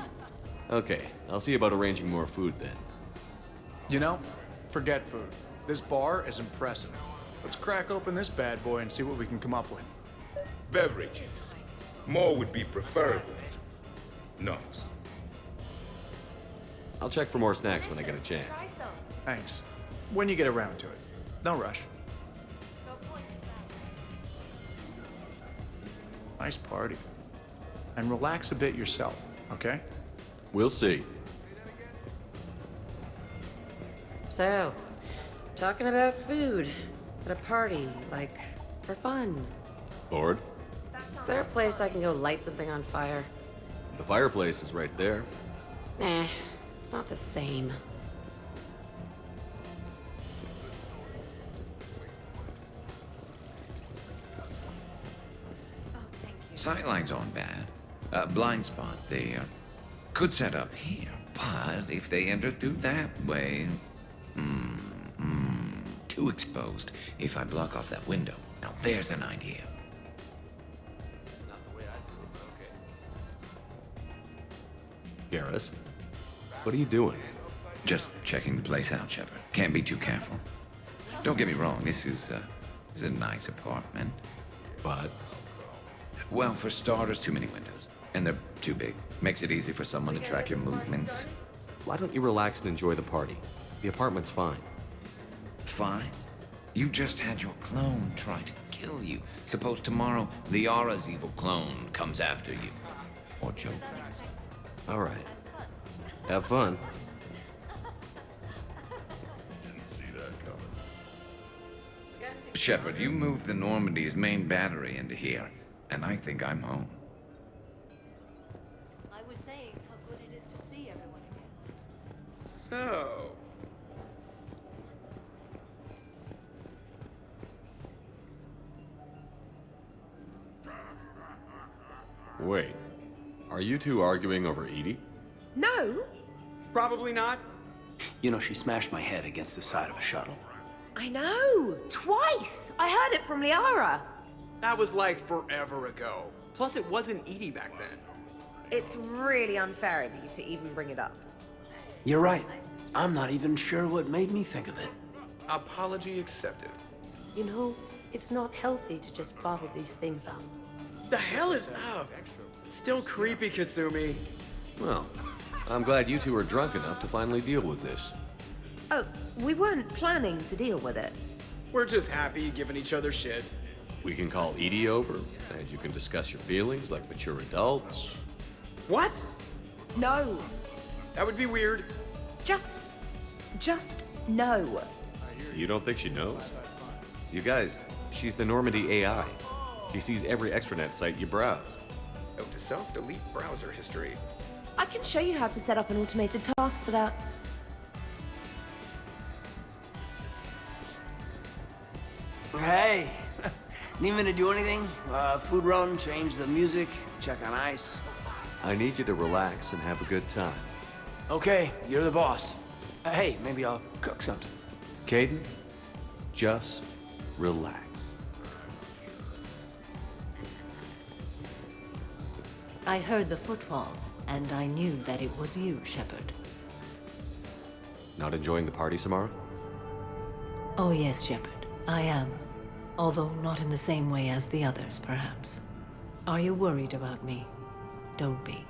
Okay, I'll see about arranging more food then. You know, forget food. This bar is impressive. Let's crack open this bad boy and see what we can come up with. Beverages. More would be preferable. No. I'll check for more snacks when I get a chance. Thanks. When you get around to it. No rush. Nice party. And relax a bit yourself, okay? We'll see. So, talking about food at a party, like, for fun. Bored? Is there a place I can go light something on fire? The fireplace is right there. Nah, it's not the same. Sightlines aren't bad. Blind spot, they could set up here. But if they enter through that way... too exposed if I block off that window. Now there's an idea. Garrus, what are you doing? Just checking the place out, Shepard. Can't be too careful. Don't get me wrong, this is a nice apartment. But? Well, for starters, too many windows. And they're too big. Makes it easy for someone to track your movements. Why don't you relax and enjoy the party? The apartment's fine. Fine? You just had your clone try to kill you. Suppose tomorrow, Liara's evil clone comes after you. Or Joker. All right. Have fun. Shepard, you moved the Normandy's main battery into here, and I think I'm home. I was saying how good it is to see everyone again. So... Wait. Are you two arguing over Edie? No. Probably not. You know, she smashed my head against the side of a shuttle. I know! Twice! I heard it from Liara. That was like forever ago. Plus, it wasn't Edie back then. It's really unfair of you to even bring it up. You're right. I'm not even sure what made me think of it. Apology accepted. You know, it's not healthy to just bottle these things up. The hell is up? It's still creepy, Kasumi. Well, I'm glad you two are drunk enough to finally deal with this. Oh, we weren't planning to deal with it. We're just happy giving each other shit. We can call Edie over, and you can discuss your feelings like mature adults. What? No. That would be weird. Just no. You don't think she knows? You guys, she's the Normandy AI. She sees every extranet site you browse. Note to self, delete browser history. I can show you how to set up an automated task for that. Hey, need me to do anything? Food run, change the music, check on ice. I need you to relax and have a good time. Okay, you're the boss. Hey, maybe I'll cook something. Caden, just relax. I heard the footfall, and I knew that it was you, Shepard. Not enjoying the party, Samara? Oh yes, Shepard, I am. Although not in the same way as the others, perhaps. Are you worried about me? Don't be.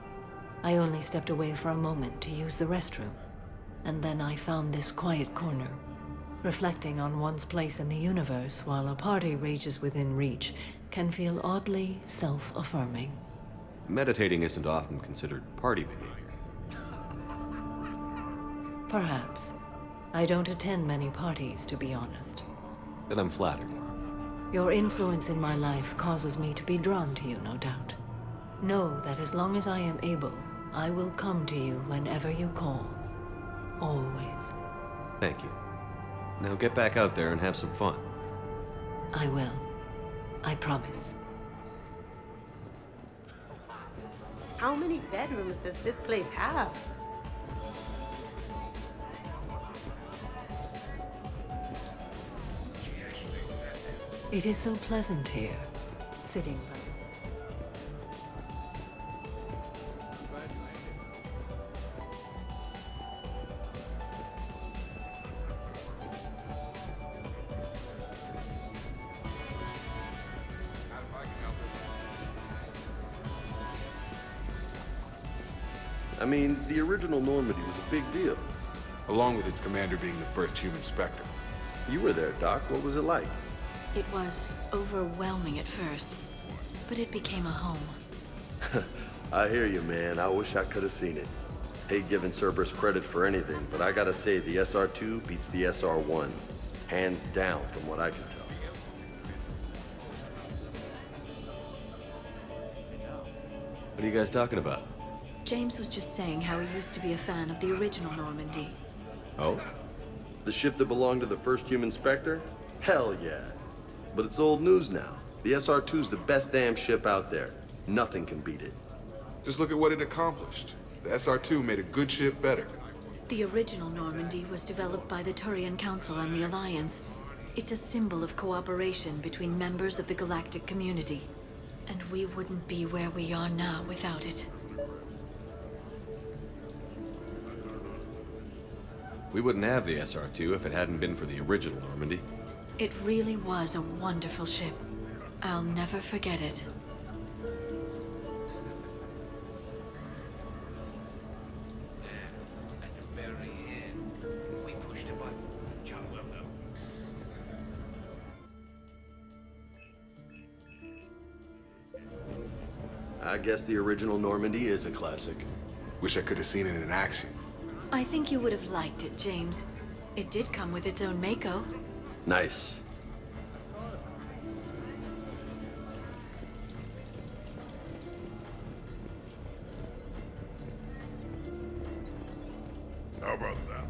I only stepped away for a moment to use the restroom, and then I found this quiet corner. Reflecting on one's place in the universe while a party rages within reach can feel oddly self-affirming. Meditating isn't often considered party behavior. Perhaps. I don't attend many parties, to be honest. Then I'm flattered. Your influence in my life causes me to be drawn to you, no doubt. Know that as long as I am able, I will come to you whenever you call. Always. Thank you. Now get back out there and have some fun. I will. I promise. How many bedrooms does this place have? It is so pleasant here, sitting by I mean, the original Normandy was a big deal. Along with its commander being the first human Spectre. You were there, Doc. What was it like? It was overwhelming at first, but it became a home. I hear you, man. I wish I could have seen it. Hate giving Cerberus credit for anything, but I gotta say the SR-2 beats the SR-1. Hands down, from what I can tell. What are you guys talking about? James was just saying how he used to be a fan of the original Normandy. Oh? The ship that belonged to the first human Spectre? Hell yeah. But it's old news now. The SR-2's the best damn ship out there. Nothing can beat it. Just look at what it accomplished. The SR2 made a good ship better. The original Normandy was developed by the Turian Council and the Alliance. It's a symbol of cooperation between members of the galactic community. And we wouldn't be where we are now without it. We wouldn't have the SR2 if it hadn't been for the original Normandy. It really was a wonderful ship. I'll never forget it. At the very end, we pushed a button. Job well done. I guess the original Normandy is a classic. Wish I could have seen it in action. I think you would have liked it, James. It did come with its own Mako. Nice. How about that?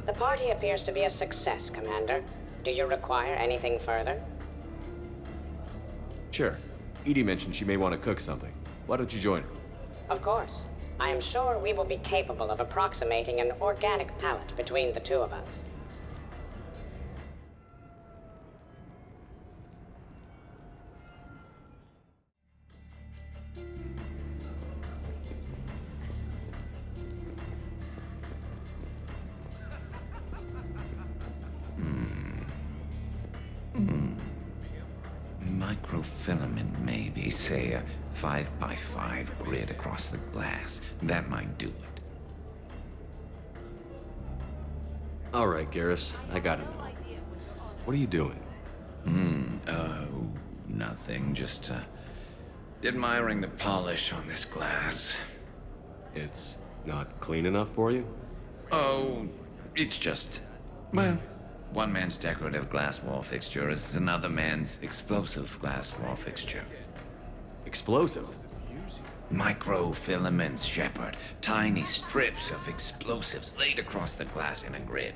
The party appears to be a success, Commander. Do you require anything further? Sure. Edie mentioned she may want to cook something. Why don't you join her? Of course. I am sure we will be capable of approximating an organic palette between the two of us. Microfilament, maybe. Say a 5x5 grid across the glass. That might do it. All right, Garrus. I gotta know. What are you doing? Nothing. Just, admiring the polish on this glass. It's not clean enough for you? Oh, it's just... well, one man's decorative glass wall fixture is another man's explosive glass wall fixture. Explosive? Microfilaments, Shepard. Tiny strips of explosives laid across the glass in a grid.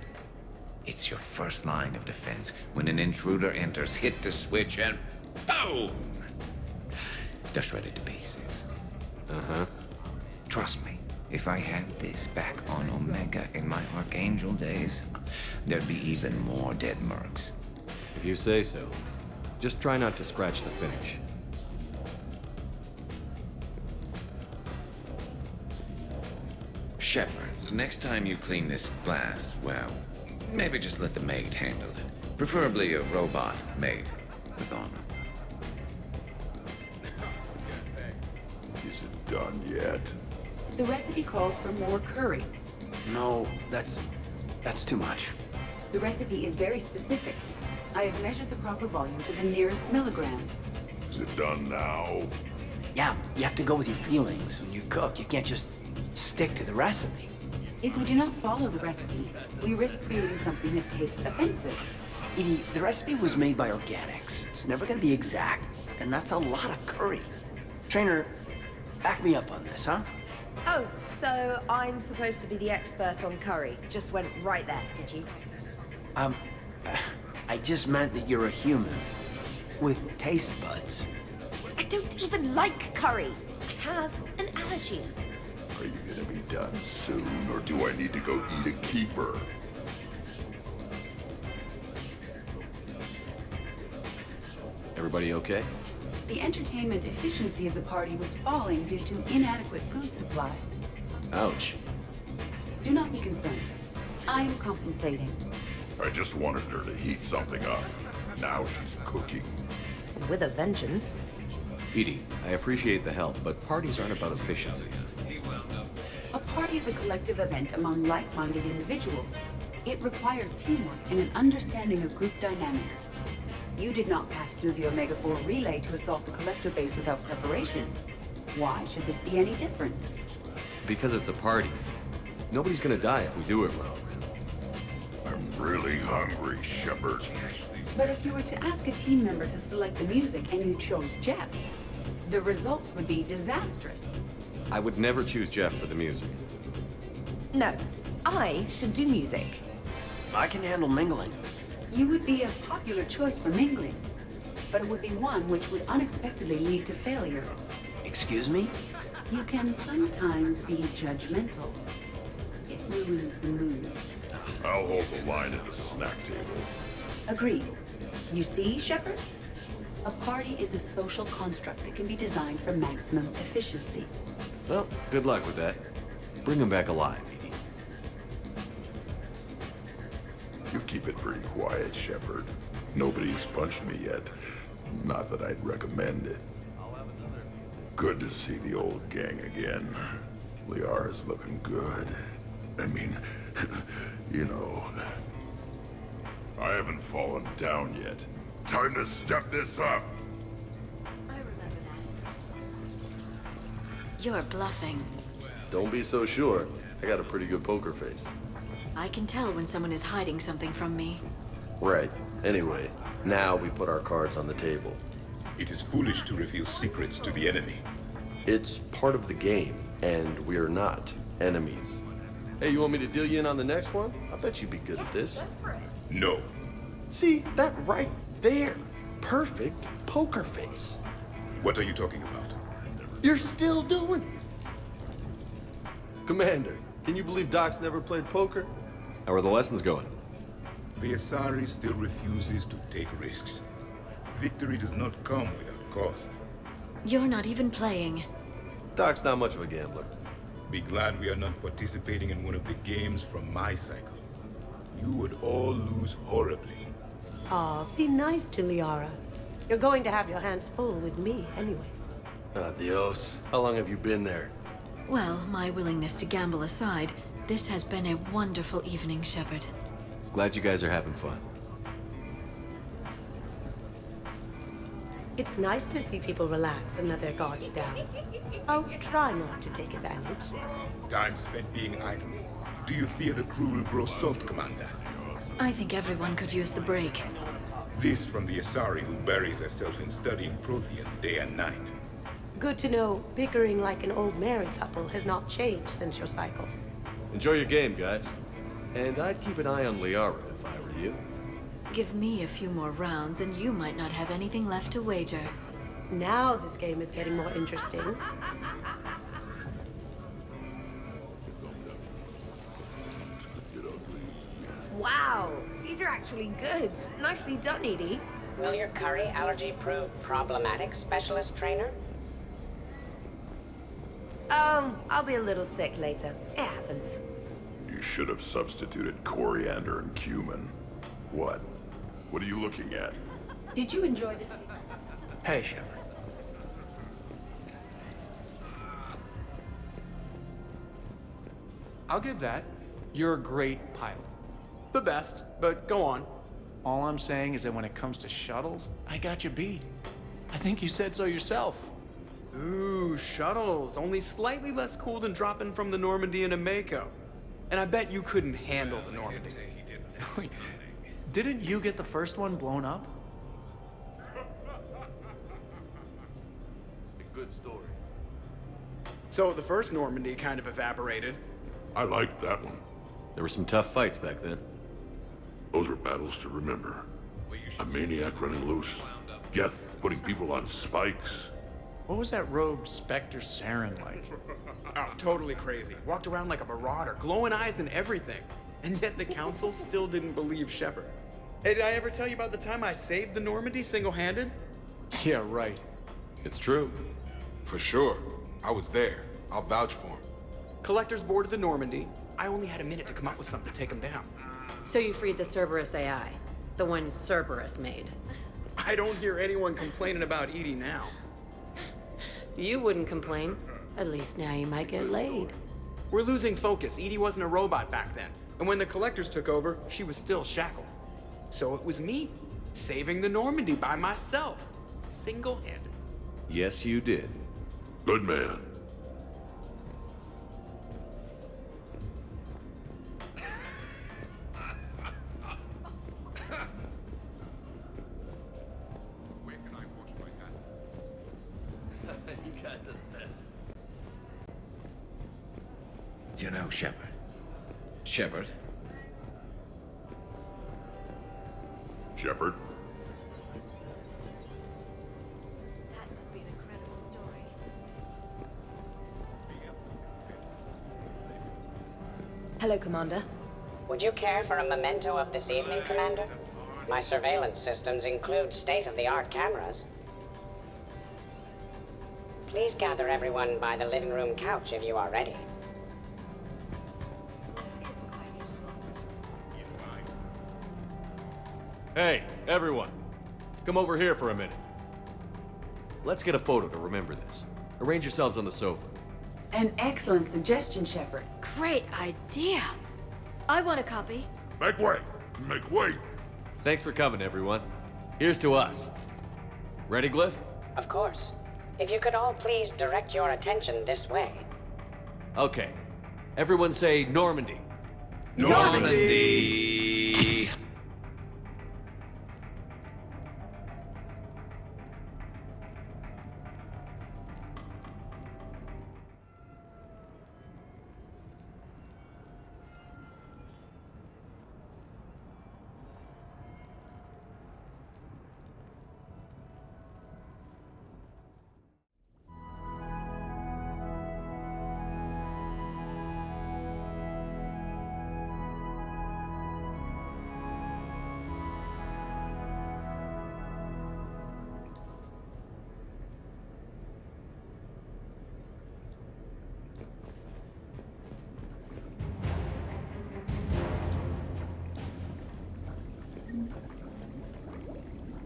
It's your first line of defense. When an intruder enters, hit the switch and boom! They're shredded to pieces. Uh-huh. Trust me, if I had this back on Omega in my Archangel days, there'd be even more dead mercs. If you say so. Just try not to scratch the finish. Shepard, next time you clean this glass, well, maybe just let the maid handle it. Preferably a robot maid with honor. Is it done yet? The recipe calls for more curry. No, that's too much. The recipe is very specific. I have measured the proper volume to the nearest milligram. Is it done now? Yeah, you have to go with your feelings when you cook. You can't just stick to the recipe. If we do not follow the recipe, we risk creating something that tastes offensive. Edie, the recipe was made by organics. It's never gonna be exact, and that's a lot of curry. Trainer, back me up on this, huh? Oh, so I'm supposed to be the expert on curry. Just went right there, did you? I just meant that you're a human with taste buds. I don't even like curry. I have an allergy. Are you gonna be done soon, or do I need to go eat a keeper? Everybody okay? The entertainment efficiency of the party was falling due to inadequate food supplies. Ouch. Do not be concerned. I am compensating. I just wanted her to heat something up. Now she's cooking. With a vengeance. Edie, I appreciate the help, but parties aren't about efficiency. A party is a collective event among like-minded individuals. It requires teamwork and an understanding of group dynamics. You did not pass through the Omega-4 relay to assault the collector base without preparation. Why should this be any different? Because it's a party. Nobody's gonna die if we do it wrong. I'm really hungry, Shepard. But if you were to ask a team member to select the music and you chose Jeff, the results would be disastrous. I would never choose Jeff for the music. No, I should do music. I can handle mingling. You would be a popular choice for mingling, but it would be one which would unexpectedly lead to failure. Excuse me? You can sometimes be judgmental. It ruins the mood. I'll hold the line at the snack table. Agreed. You see, Shepard? A party is a social construct that can be designed for maximum efficiency. Well, good luck with that. Bring him back alive, Edie. You keep it pretty quiet, Shepard. Nobody's punched me yet. Not that I'd recommend it. Good to see the old gang again. Liara's looking good. I mean, you know... I haven't fallen down yet. Time to step this up! I remember that. You're bluffing. Don't be so sure. I got a pretty good poker face. I can tell when someone is hiding something from me. Right. Anyway, now we put our cards on the table. It is foolish to reveal secrets to the enemy. It's part of the game, and we're not enemies. Hey, you want me to deal you in on the next one? I bet you'd be good at this. No. See, that right there. Perfect poker face. What are you talking about? You're still doing it. Commander, can you believe Doc's never played poker? How are the lessons going? The Asari still refuses to take risks. Victory does not come without cost. You're not even playing. Doc's not much of a gambler. Be glad we are not participating in one of the games from my cycle. You would all lose horribly. Aw, be nice to Liara. You're going to have your hands full with me anyway. Adios. How long have you been there? Well, my willingness to gamble aside, this has been a wonderful evening, Shepard. Glad you guys are having fun. It's nice to see people relax and let their guards down. Oh, try not to take advantage. Time spent being idle. Do you fear the crew will grow soft, Commander? I think everyone could use the break. This from the Asari who buries herself in studying Protheans day and night. Good to know bickering like an old married couple has not changed since your cycle. Enjoy your game, guys. And I'd keep an eye on Liara if I were you. Give me a few more rounds and you might not have anything left to wager. Now this game is getting more interesting. Wow, these are actually good. Nicely done, Edie. Will your curry allergy prove problematic, Specialist Trainer? I'll be a little sick later. It happens. You should have substituted coriander and cumin. What? What are you looking at? Did you enjoy the... Hey, Shepard. I'll give that. You're a great pilot. The best, but go on. All I'm saying is that when it comes to shuttles, I got you beat. I think you said so yourself. Ooh, shuttles. Only slightly less cool than dropping from the Normandy into Mako. And I bet you couldn't handle the Normandy. Wait, didn't you get the first one blown up? A good story. So the first Normandy kind of evaporated. I liked that one. There were some tough fights back then. Those were battles to remember. A maniac running loose. Geth putting people on spikes. What was that rogue Spectre Saren like? Oh, totally crazy. Walked around like a marauder, glowing eyes and everything. And yet the Council still didn't believe Shepard. Hey, did I ever tell you about the time I saved the Normandy single-handed? Yeah, right. It's true. For sure. I was there. I'll vouch for him. Collectors boarded the Normandy. I only had a minute to come up with something to take them down. So you freed the Cerberus AI, the one Cerberus made. I don't hear anyone complaining about Edie now. You wouldn't complain. At least now you might get laid. We're losing focus. Edie wasn't a robot back then. And when the Collectors took over, she was still shackled. So it was me, saving the Normandy by myself. Single-handed. Yes, you did. Good man. You guys are the best. You know, Shepard, Shepard. Shepard? Hello, Commander. Would you care for a memento of this evening, Commander? My surveillance systems include state-of-the-art cameras. Please gather everyone by the living room couch if you are ready. Hey, everyone. Come over here for a minute. Let's get a photo to remember this. Arrange yourselves on the sofa. An excellent suggestion, Shepard. Great idea. I want a copy. Make way! Make way! Thanks for coming, everyone. Here's to us. Ready, Glyph? Of course. If you could all please direct your attention this way. Okay. Everyone say Normandy. Normandy!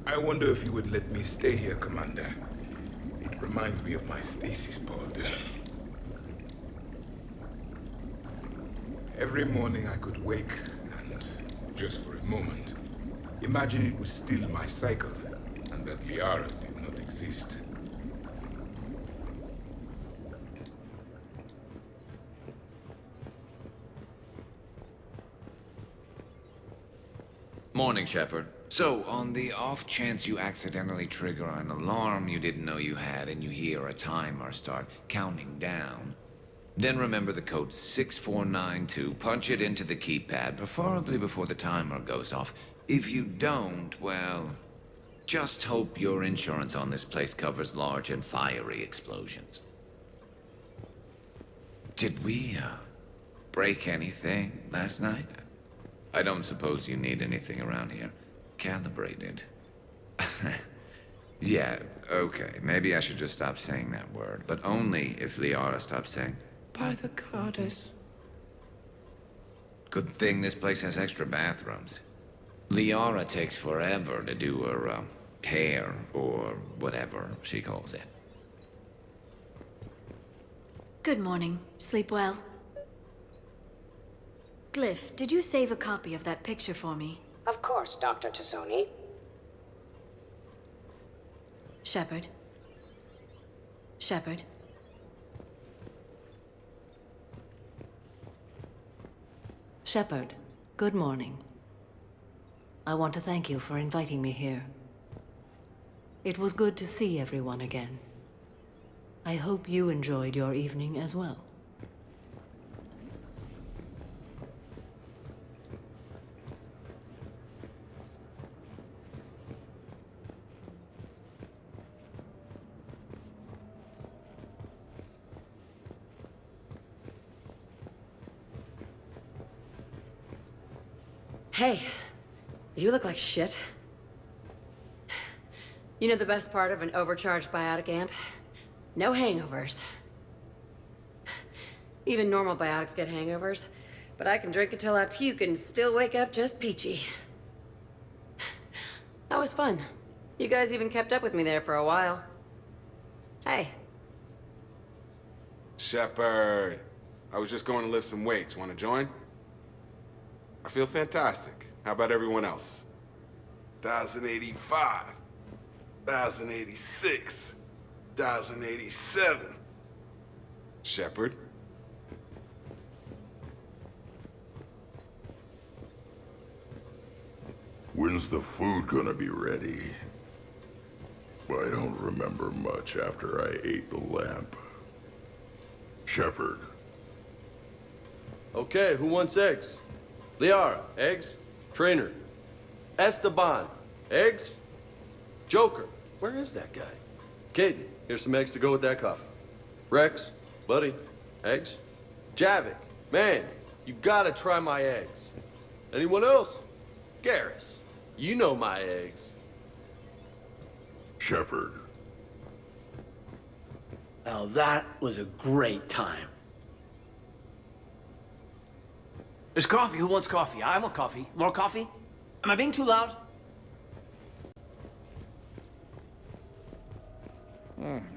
I wonder if you would let me stay here, Commander. It reminds me of my stasis pod. Every morning I could wake and, just for a moment, imagine it was still my cycle and that Liara did not exist. Morning, Shepard. So, on the off chance you accidentally trigger an alarm you didn't know you had and you hear a timer start counting down, then remember the code 6492, punch it into the keypad, preferably before the timer goes off. If you don't, well, just hope your insurance on this place covers large and fiery explosions. Did we, break anything last night? I don't suppose you need anything around here. Calibrated. Yeah, okay. Maybe I should just stop saying that word. But only if Liara stops saying, by the goddess. Good thing this place has extra bathrooms. Liara takes forever to do her, hair, or whatever she calls it. Good morning. Sleep well? Glyph, did you save a copy of that picture for me? Of course, Dr. Tassoni. Shepard. Shepard. Shepard, good morning. I want to thank you for inviting me here. It was good to see everyone again. I hope you enjoyed your evening as well. Hey, you look like shit. You know the best part of an overcharged biotic amp? No hangovers. Even normal biotics get hangovers, but I can drink until I puke and still wake up just peachy. That was fun. You guys even kept up with me there for a while. Hey. Shepard, I was just going to lift some weights. Want to join? I feel fantastic. How about everyone else? 1,085, 1,086, 1,087. Shepard? When's the food gonna be ready? I don't remember much after I ate the lamp. Shepard. Okay, who wants eggs? Liara, eggs? Trainer. Esteban, eggs? Joker, where is that guy? Caden, here's some eggs to go with that coffee. Rex, buddy, eggs? Javik, man, you gotta try my eggs. Anyone else? Garrus, you know my eggs. Shepard. Well, that was a great time. There's coffee. Who wants coffee? I want coffee. More coffee? Am I being too loud?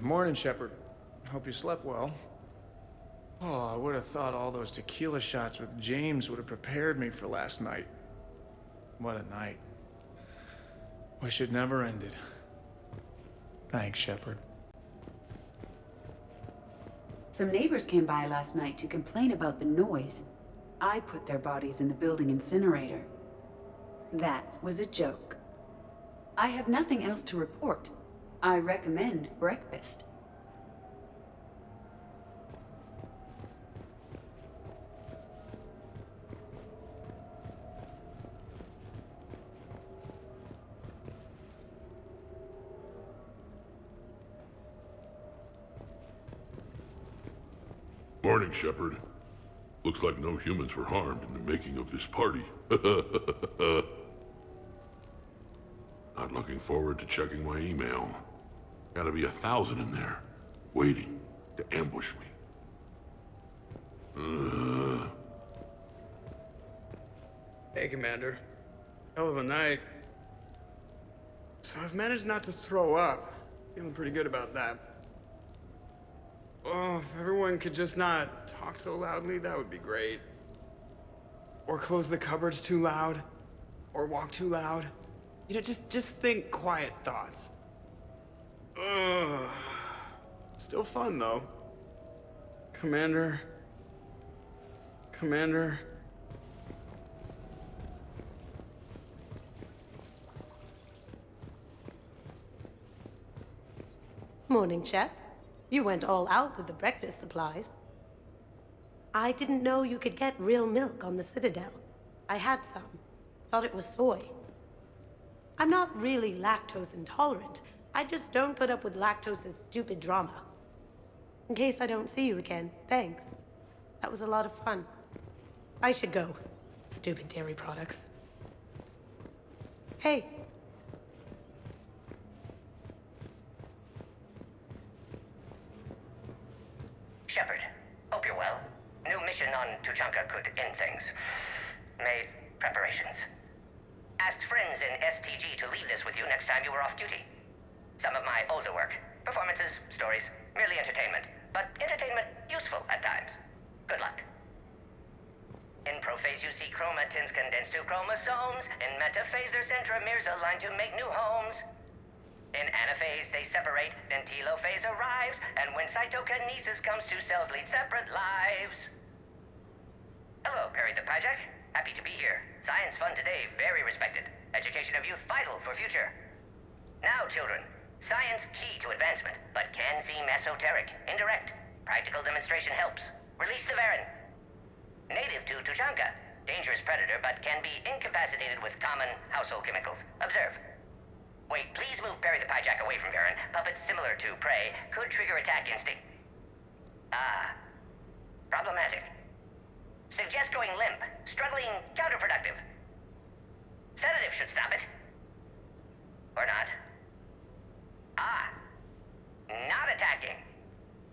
Morning, Shepard. Hope you slept well. Oh, I would have thought all those tequila shots with James would have prepared me for last night. What a night. Wish it never ended. Thanks, Shepard. Some neighbors came by last night to complain about the noise. I put their bodies in the building incinerator. That was a joke. I have nothing else to report. I recommend breakfast. Morning, Shepard. Looks like no humans were harmed in the making of this party. Not looking forward to checking my email. Gotta be 1,000 in there, waiting to ambush me. Hey, Commander. Hell of a night. So I've managed not to throw up. Feeling pretty good about that. Oh, if everyone could just not talk so loudly, that would be great. Or close the cupboards too loud. Or walk too loud. You know, just think quiet thoughts. Ugh. Still fun, though. Commander. Commander. Morning, Chef. You went all out with the breakfast supplies. I didn't know you could get real milk on the Citadel. I had some. Thought it was soy. I'm not really lactose intolerant. I just don't put up with lactose's stupid drama. In case I don't see you again, thanks. That was a lot of fun. I should go. Stupid dairy products. Hey. Shepard, hope you're well. New mission on Tuchanka could end things. Made preparations. Asked friends in STG to leave this with you next time you were off duty. Some of my older work. Performances, stories, merely entertainment. But entertainment useful at times. Good luck. In prophase you see chromatins condensed to chromosomes. In metaphase their centromeres align to make new homes. In anaphase they separate, then telophase arrives, and when cytokinesis comes, two cells lead separate lives. Hello, Perry the Pyjack. Happy to be here. Science fun today, very respected. Education of youth vital for future. Now, children, science key to advancement, but can seem esoteric, indirect. Practical demonstration helps. Release the Varen. Native to Tuchanka. Dangerous predator, but can be incapacitated with common household chemicals. Observe. Wait, please move Perry the Pyjack away from Varen. Puppets similar to prey could trigger attack instinct. Ah. Problematic. Suggest going limp. Struggling counterproductive. Sedative should stop it. Or not. Ah. Not attacking.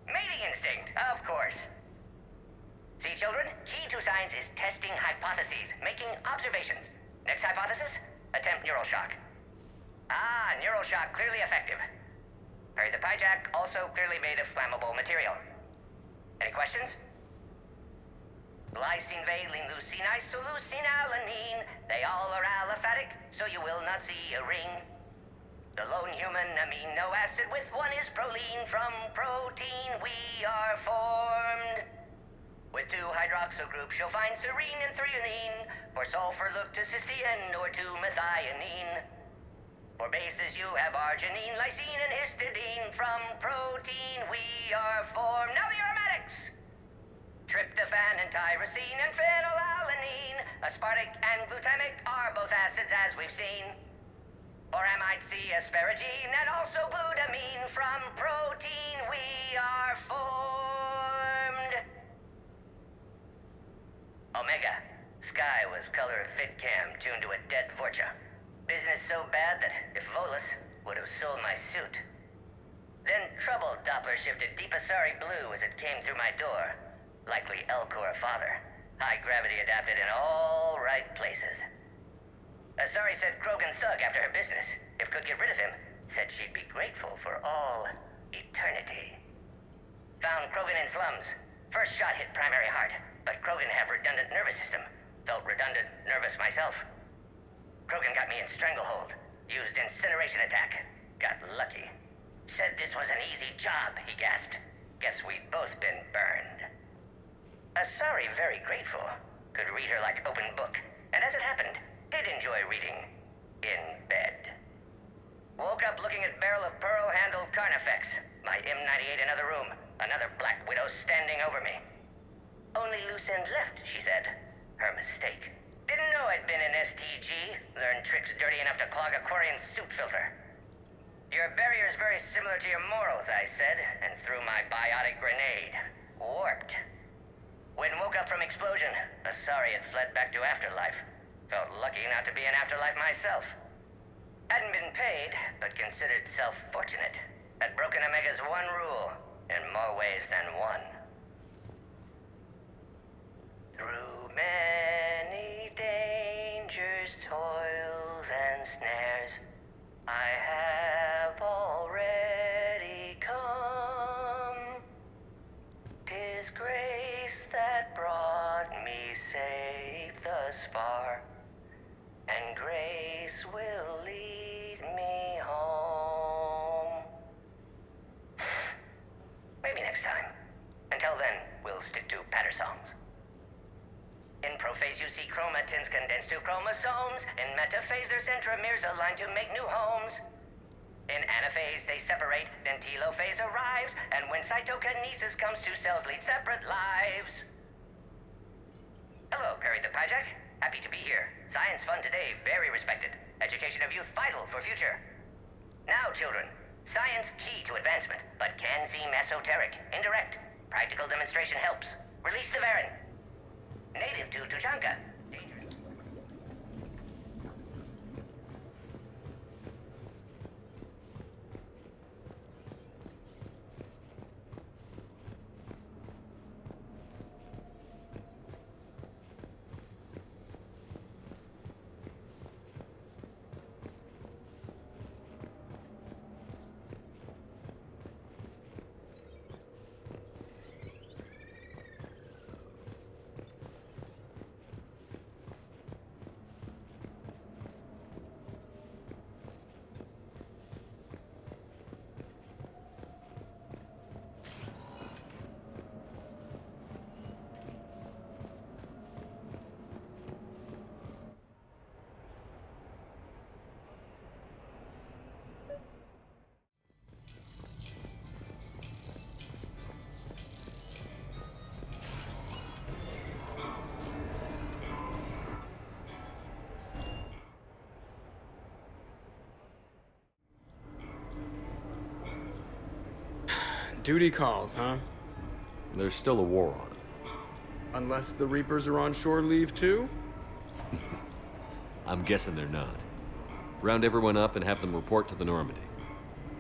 Mating instinct, of course. See, children? Key to science is testing hypotheses, making observations. Next hypothesis? Attempt neural shock. Ah, neural shock clearly effective. Perry the Pyjack also clearly made of flammable material. Any questions? Lysine, valine, leucine, isoleucine, alanine. They all are aliphatic, so you will not see a ring. The lone human amino acid with one is proline. From protein we are formed. With two hydroxyl groups you'll find serine and threonine. For sulfur look to cysteine or to methionine. For bases you have arginine, lysine, and histidine. From protein we are formed. Now the aromatics! Tryptophan and tyrosine and phenylalanine. Aspartic and glutamic are both acids as we've seen. Or I might see asparagine and also glutamine. From protein we are formed. Omega. Sky was color of VidCam tuned to a dead Vorcha. Business so bad that if Volus would have sold my suit. Then trouble Doppler shifted Deep Asari blue as it came through my door. Likely Elcor father. High gravity adapted in all right places. Asari said Krogan thug after her business. If could get rid of him, said she'd be grateful for all eternity. Found Krogan in slums. First shot hit primary heart, but Krogan have redundant nervous system. Felt redundant nervous myself. Krogan got me in stranglehold. Used incineration attack. Got lucky. Said this was an easy job, he gasped. Guess we'd both been burned. Asari very grateful. Could read her like open book. And as it happened, did enjoy reading. In bed. Woke up looking at barrel of pearl-handled Carnifex. My M98 in other room. Another Black Widow standing over me. Only loose end left, she said. Her mistake. Didn't know I'd been in STG. Learned tricks dirty enough to clog a Quarian suit filter. Your barrier's very similar to your morals, I said, and threw my biotic grenade. Warped. When woke up from explosion, Asari had fled back to Afterlife. Felt lucky not to be in Afterlife myself. Hadn't been paid, but considered self-fortunate. Had broken Omega's one rule, in more ways than one. Through many dangers, toils, and snares, I have already come. 'Tis grace that brought me safe thus far, and grace will lead me home. Maybe next time. Until then, we'll stick to patter songs. In prophase you see chromatins condensed to chromosomes. In metaphase their centromeres align to make new homes. In anaphase they separate, then telophase arrives. And when cytokinesis comes, two cells lead separate lives. Hello, Perry the Pyjack. Happy to be here. Science fun today, very respected. Education of youth vital for future. Now, children, science key to advancement, but can seem esoteric, indirect. Practical demonstration helps. Release the Varen. Native to Tuchanka. Duty calls, huh? There's still a war on. Unless the Reapers are on shore leave too? I'm guessing they're not. Round everyone up and have them report to the Normandy.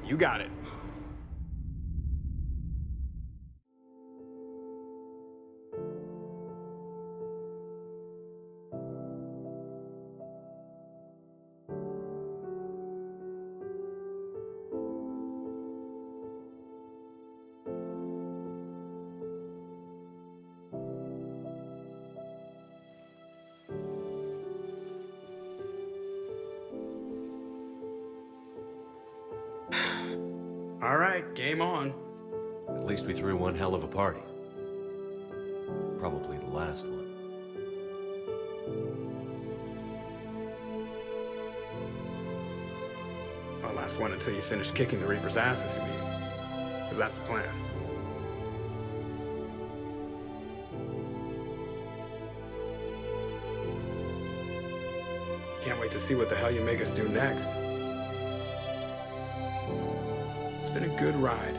You got it. All right, game on. At least we threw one hell of a party. Probably the last one. Well, last one until you finish kicking the Reaper's asses, you mean? Because that's the plan. Can't wait to see what the hell you make us do next. It's been a good ride.